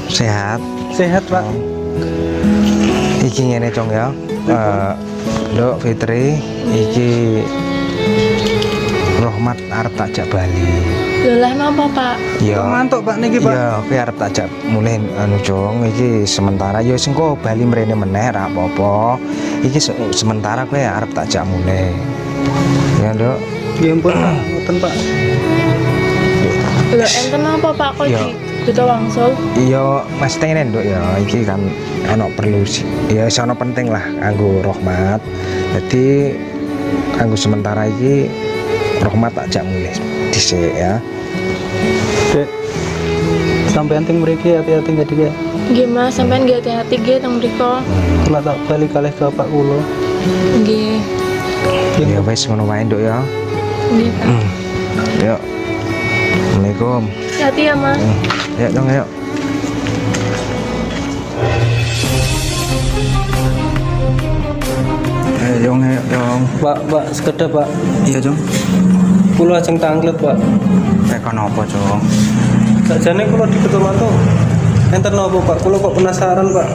Speaker 8: Sehat.
Speaker 1: sehat Pak.
Speaker 8: Iki ngene Cong ya. Nduk Fitri, iki Rahmat arep takjak Bali.
Speaker 9: Lho lah napa, Pak?
Speaker 8: Ya.
Speaker 1: Mantuk Pak niki Pak.
Speaker 8: Ya, kowe arep takjak mulih anu Cong, iki sementara ya sing kok Bali mrene meneh ra apa-apa. Iki sementara kowe arep takjak mulih. Ya, Nduk.
Speaker 1: Ya ampun Pak, ngoten Pak.
Speaker 9: Lho enten apa Pak kok
Speaker 8: Ya.
Speaker 9: butuh wangsul?
Speaker 8: Iya, Mas ngene Nduk ya, iki kan ana perlu ya sono penting lah kanggo Rahmat. Jadi kanggo sementara iki Rahmat takjak mulih dhisik ya.
Speaker 1: Dek, sampean ting mriki hati-hati nggih Dek.
Speaker 9: Nggih Mas, sampean nggih hati-hati nggih teng mriko.
Speaker 1: Kula tak balik kalih ke Pak kula.
Speaker 9: Nggih.
Speaker 8: Ya wis ngono wae Nduk ya.
Speaker 9: Nggih Pak.
Speaker 8: Ya. Assalamualaikum.
Speaker 9: Hati ya Mas.
Speaker 8: Ya dong, ayo. Ayo dong, ayo dong.
Speaker 1: Pak, sekedar Pak.
Speaker 8: Iya dong.
Speaker 1: Kula ajeng tanglet Pak.
Speaker 8: Teko nopo Cong?
Speaker 1: Sakjane kula diketu-mantu. Enten napa Pak? Kula kok penasaran Pak.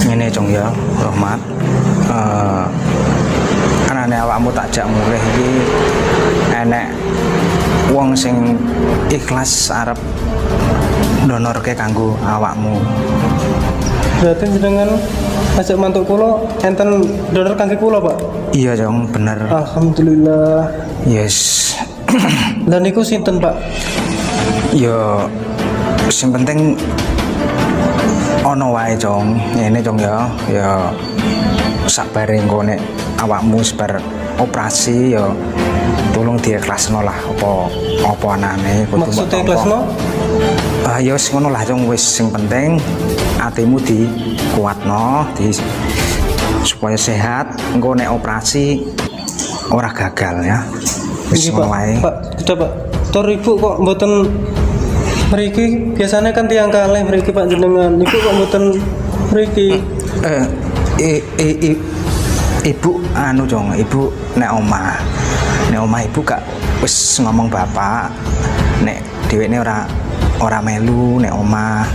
Speaker 8: Ngene Cong ya, Rahmat. Anane awakmu takjak mulih iki enek wong sing ikhlas arep donorke kanggo awakmu.
Speaker 1: Berarti jenengan ajak mantuk kula enten donor kangge kula Pak.
Speaker 8: Iya Cong, bener.
Speaker 1: Alhamdulillah.
Speaker 8: Yes.
Speaker 1: Lah niku sinten Pak?
Speaker 8: Ya sing penting ono wae Cong. Ngene Cong ya. Ya sabare engko nek awakmu sebar operasi ya tolong diikhlasno lah apa anane kudu
Speaker 1: Maksudnya ikhlasno?
Speaker 8: Ya wis ngono lah Cong, wis sing penting atimu dikuatno supaya sehat engko nek operasi ora gagal ya. Wis ngono wae.
Speaker 1: Pak, sudah Pak. Tur Ibu kok mboten mriki? Biasanya kan tiang kalih mriki Pak jenengan. Ibu kok mboten mriki?
Speaker 8: Ibu anu Cong, ibu nek omah. Nek omah ibu gak wis ngomong bapak nek dheweke ora melu nek omah.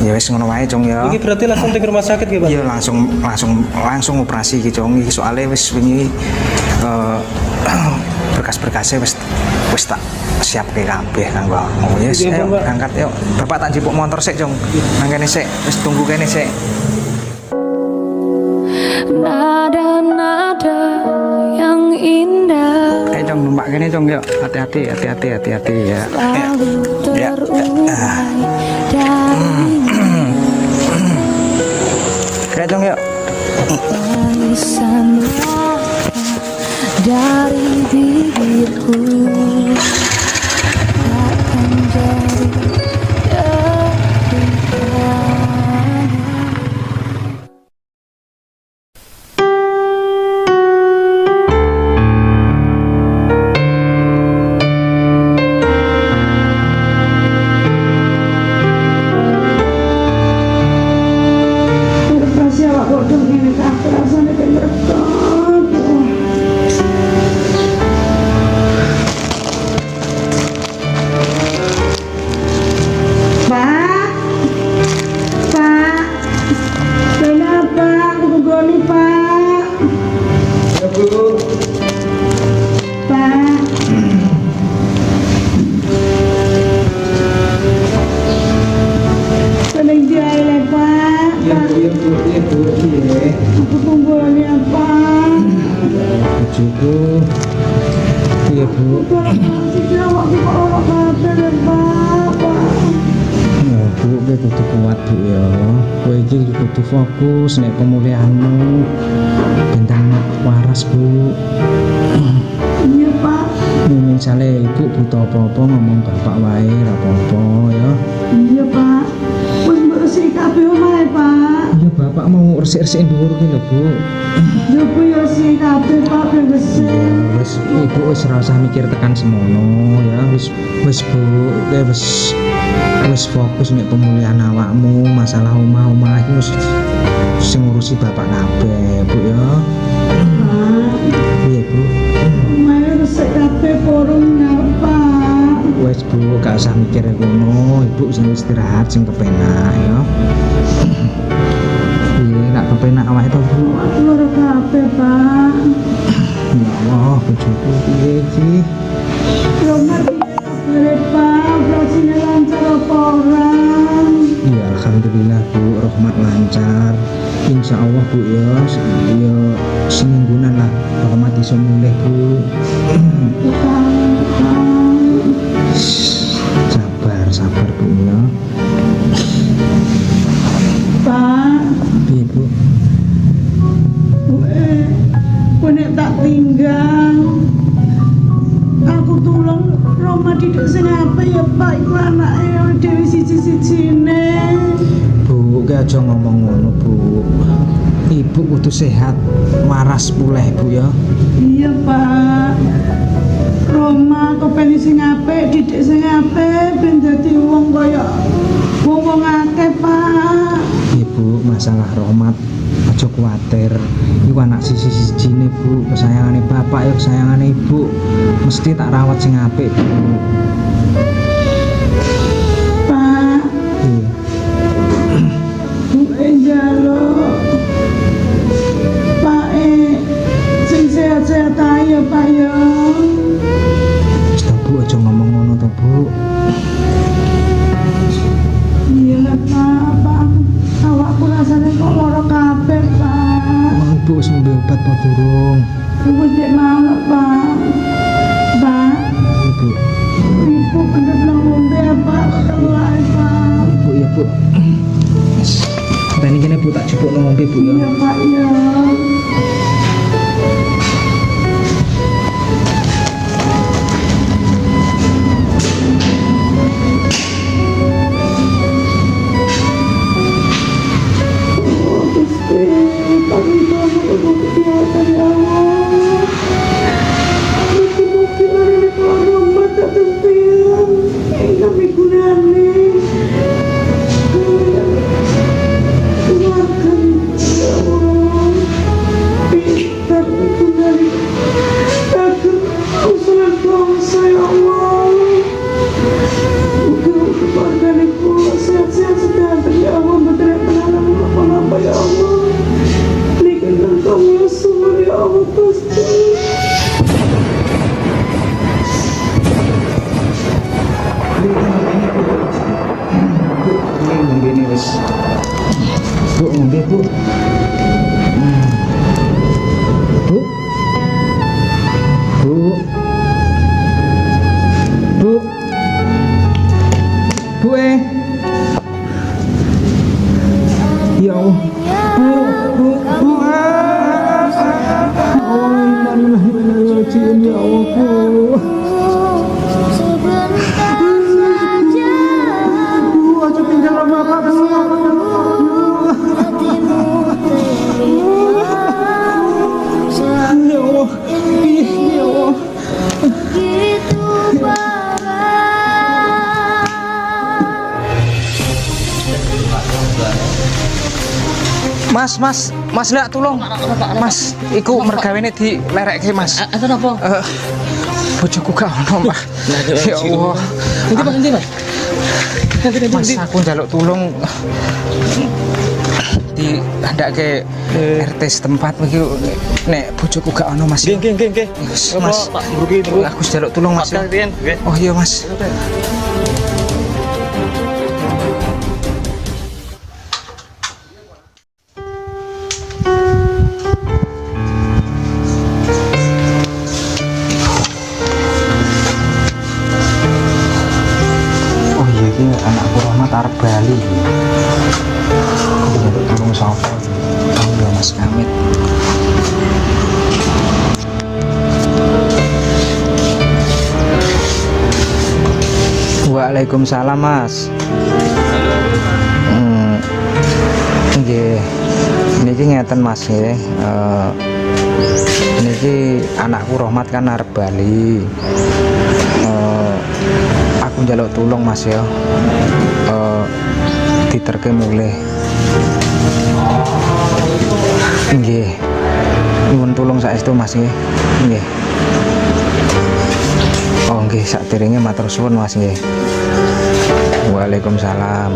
Speaker 8: Ya wis ngono wae Cong ya.
Speaker 1: Iki berarti langsung ke rumah sakit nggih Pak?
Speaker 8: Iya langsung operasi iki Cong. Iki soalnya wis wingi berkas-berkasnya wis tak siapke kabeh kanggo awakmu. Yes, ayo berangkat yuk. Bapak tak jipuk motor sik Cong. Nang kene sik, wis tunggu kene sik.
Speaker 3: Nada-nada yang indah
Speaker 8: Ayo Cong, numpak kene Cong yuk. Hati-hati ya.
Speaker 3: selalu terurai darinya.
Speaker 8: Ayo Cong yuk.
Speaker 3: Tangisan mata dari bibirku akan jadi derita.
Speaker 8: Ya Bu, kowe kudu kuat Bu ya. Kowe iki kudu fokus nek pemulihanmu. Bentang waras Bu.
Speaker 7: Iya Pak.
Speaker 8: Misale ibu butuh apa-apa ngomong bapak wae ra apa-apa ya.
Speaker 7: Iya Pak. Wis mbok resiki kabeh omahe Pak.
Speaker 8: Iya bapak mau resik-resikin dhuwur ki lho Bu.
Speaker 7: Ya Bu ya resiki kabeh Pak ben resik.
Speaker 8: Ya wis ibu wis ora usah mikir tekan semono ya. Wis Bu, kowe wis fokus nek pemulihan awakmu, masalah omah-omah iki wis sing ngurusi bapak kabeh Bu ya. Iya Bu.
Speaker 7: Omahe resik kabeh porong Pak.
Speaker 8: Wes Bu, gak usah mikir ngono, ibu sing istirahat sing kepenak ya. Iya, gak kepenak awake to Bu.
Speaker 7: Aku lara kabeh Pak.
Speaker 8: Ya Allah, bojoku piye iki?
Speaker 7: Roma piye Pak? Operasinya lancar apa ora?
Speaker 8: Iya, alhamdulillah Bu, rahmat lancar. Insya Allah Bu ya, semingguan lah rahmat iso mulih Bu. Sabar Bu ya.
Speaker 7: Pak,
Speaker 8: Piye Bu?
Speaker 7: Kowe nek tak tinggal. Aku tulung Roma didik sing apa ya Pak, iku anake dhewe siji-sijine.
Speaker 8: Bu, ki aja ngomong ngono Bu. Ibu kudu sehat, waras pulih Bu ya.
Speaker 7: Iya Pak. Roma kepen sing apik, didik sing apik ben dadi wong kaya wong akeh Pak.
Speaker 8: Ibu masalah Romat aja kuwatir. Iku anak siji-sijine Bu, kesayangane bapak ya kesayangane ibu. Mesti tak rawat sing apik Bu.
Speaker 7: Pak.
Speaker 8: Iya.
Speaker 7: Bu njaluk Pak sing sehat-sehat ae ya Pak ya.
Speaker 8: Wis ta Bu, aja ngomong ngono to Bu.
Speaker 7: Iya Pak, awakku rasane kok lara kabeh Pak.
Speaker 8: Mau Ibu wis ngombe obat apa durung?
Speaker 7: Wis dek mau Pak. Pak,
Speaker 8: Ibu.
Speaker 7: ibu bener belum ngombe apa keluar Pak.
Speaker 8: Ibu ya Bu. Wis. Tani kene Bu tak jupukno ngombe Bu ya.
Speaker 7: Iya Pak ya.
Speaker 8: Ngombe ini wis. Bu, ngombe Bu. Bu. Bu. Bu. Bu Ya Allah. Bu, Bu, Bu. Innalillahi ya Allah, Bu. Mas ndak tulung. Mas, iku mergawene dilerekke Mas.
Speaker 12: Enten apa?
Speaker 8: Bojoku gak ono, Mas. Ya Allah.
Speaker 12: Nanti Mas.
Speaker 8: Mas, aku njaluk tulung di andake RT setempat iki nek bojoku gak ono Mas.
Speaker 6: Nggih.
Speaker 8: Mas,
Speaker 6: Pak Bruki niku.
Speaker 8: aku njaluk tulung Mas. Oh iya Mas. Rohmat arep bali. Kudu tolong sapa? Tolong ya Mas Kamit. Waalaikumsalam Mas. Nggih. Niki ngeten Mas nggih. Niki anakku Rohmat kan arep bali. Aku njaluk tulung Mas ya. Diterke mulih. Nggih. Nyuwun tulung saestu Mas nggih. Nggih. Oh nggih, sakderenge matur suwun Mas nggih. Waalaikumsalam.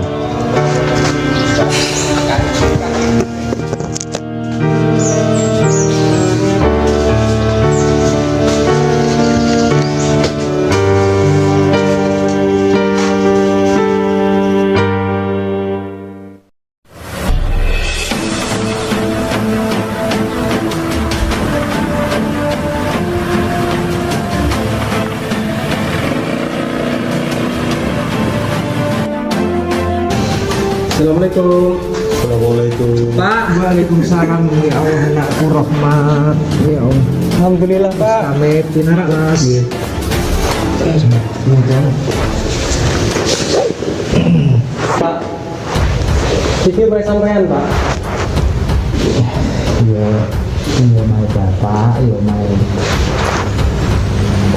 Speaker 1: Assalamualaikum. Assalamualaikum.
Speaker 8: Pak, waalaikumsalam ya Allah anakku Rohmat. Ya Allah.
Speaker 1: Alhamdulillah Pak.
Speaker 8: Kamit pinarak Mas. Nggih.
Speaker 1: Pak. Iki bae sampean Pak.
Speaker 8: Ya, iya mai Bapak, ya mai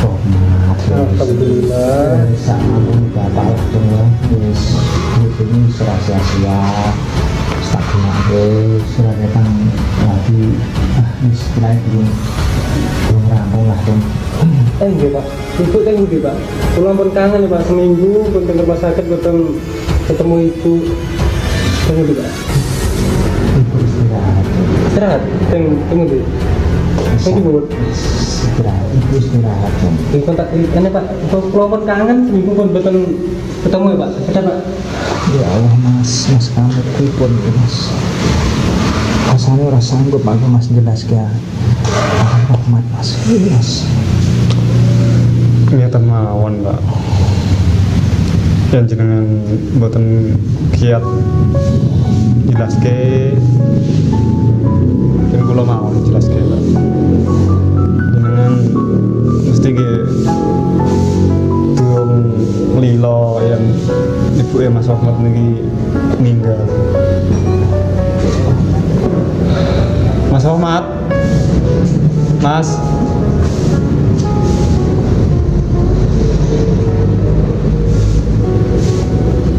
Speaker 8: Rohmat.
Speaker 1: Alhamdulillah.
Speaker 8: Sama Bapak semua wis ini sia-sia. Tak kenal surat datang lagi. Wis naik belum rampung lah dong.
Speaker 1: Nggih Pak. Ibu kan nggih Pak. Kula pun kangen ya Pak, seminggu pun teng rumah sakit boten ketemu ibu. Tunggu Pak.
Speaker 8: Ibu istirahat.
Speaker 1: Istirahat. Tunggu dulu. Tunggu Bu.
Speaker 8: Istirahat. Ibu istirahat dong.
Speaker 1: Di kontak ini Pak. Kula pun kangen seminggu pun boten ketemu ya Pak. Ada Pak.
Speaker 8: Ya Allah Mas kamu pripun Mas. Rasanya ora sanggup aku Mas jelaske. Rohmat Mas. Mas.
Speaker 4: Niatan mawon Pak. Yang jenengan boten kiat jelaske. Dan kula mawon jelaske Pak. Jenengan mesti durung lilo yang ibu Mas Rohmat niki ninggal. Mas Rohmat. Mas.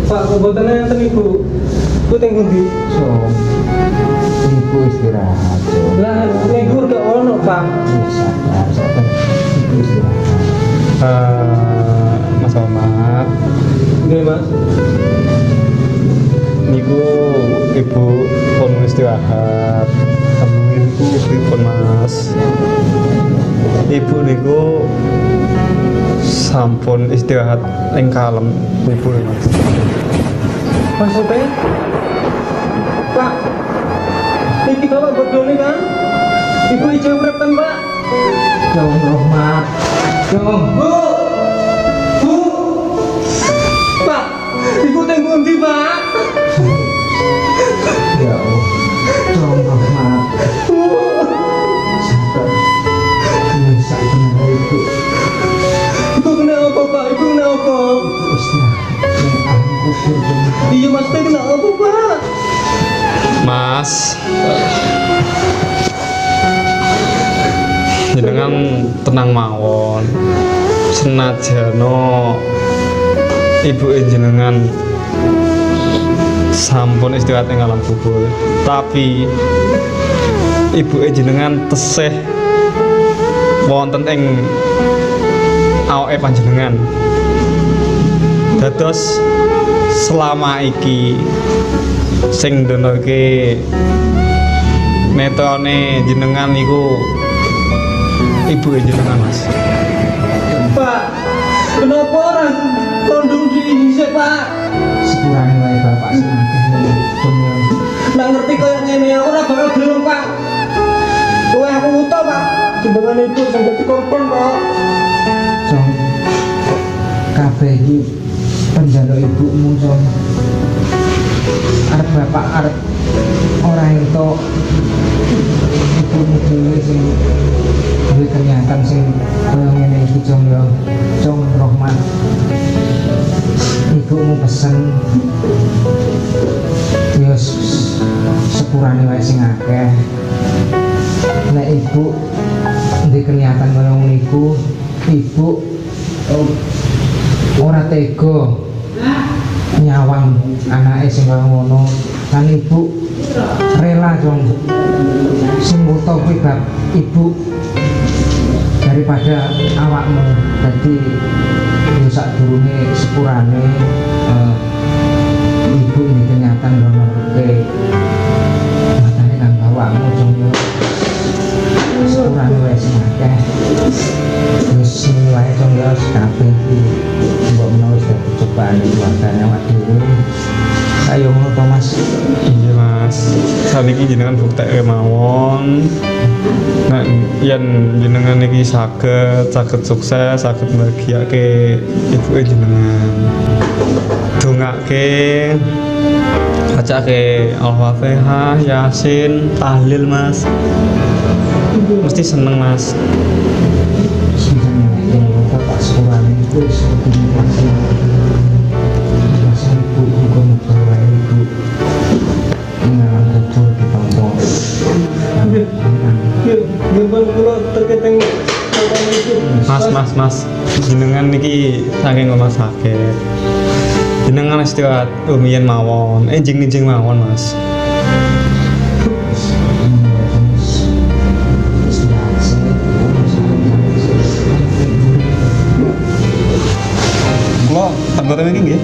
Speaker 1: Pak, keboten enten Ibu. Ibu teng pundi?
Speaker 8: So, ibu istirahat.
Speaker 1: Lah, niku gak ono, Pak.
Speaker 8: Sabar. Ibu istirahat.
Speaker 4: Mas Rohmat.
Speaker 1: Nggih, Mas.
Speaker 4: Niku ibu pun istirahat. Temuin ku pripun Mas. Ibu niku sampun istirahat ing kalem ibu Mas.
Speaker 1: Maksudnya? Pak, iki Bapak bodoni kan? Ibu ijo urip kan, Pak?
Speaker 8: Jauh Rohmat. Jauh.
Speaker 1: Bu. Pak, ibu teng pundi, Pak?
Speaker 8: Ya Allah. Jauh Rohmat.
Speaker 1: Bu.
Speaker 8: Sabar. Bisa benar ibu.
Speaker 1: Ibu kenapa, Pak? Ibu kenapa?
Speaker 8: Istirahat.
Speaker 1: Iya Mas, kenapa, Pak?
Speaker 4: Mas. Jenengan tenang mawon. Senajano ibu jenengan sampun istirahat ing alam kubur, tapi ibu jenengan tesih wonten ing awake panjenengan. Dados selama iki sing ndonoke netone jenengan niku ibu jenengan Mas.
Speaker 1: Pak, kenapa orang kondom dihisik, Pak?
Speaker 8: Sepurane wae bapak sing akeh dumel.
Speaker 1: Nggak ngerti kaya ngene aku ora bakal gelem, Pak. Kowe aku utuh, Pak. Jenengan ibu sing dadi korban, Pak.
Speaker 8: Jong kabeh iki penjaluk ibumu Jong. Arep bapak arep ora entuk ibumu dhewe sing duwe kenyataan sing kaya ngene iki Jong ya. Jong Rohmat. Ibumu pesen ya sepurane wae sing akeh. Nek ibu ndek kenyataan kaya ngono iku, ibu ora tega nyawang anake sing kaya ngono. Kan ibu rela Jong sing buta kuwi bab ibu daripada awakmu. Dadi yo sadurunge sepurane ibu ini kenyataan donorke matane kan awakmu Jong yo sepurane wae sing akeh. Wis sing wae Jong yo kabeh iki mbok menawa wis cobaan keluargane awak dhewe. Ayo ngono to Mas.
Speaker 4: Iya Mas, saat ini jenengan bukti mawon. Nah, yen jenengan iki saged sukses, saged bahagiake ibuke jenengan. Dongake, bacake Al-Fatihah, Yasin, tahlil Mas. Mesti seneng Mas.
Speaker 8: Bapak sepurane iku wis komunikasi.
Speaker 4: Mas, jenengan niki saking rumah sakit. Jenengan istirahat rumiyin mawon, enjing mawon Mas. Kula anggota niki nggih.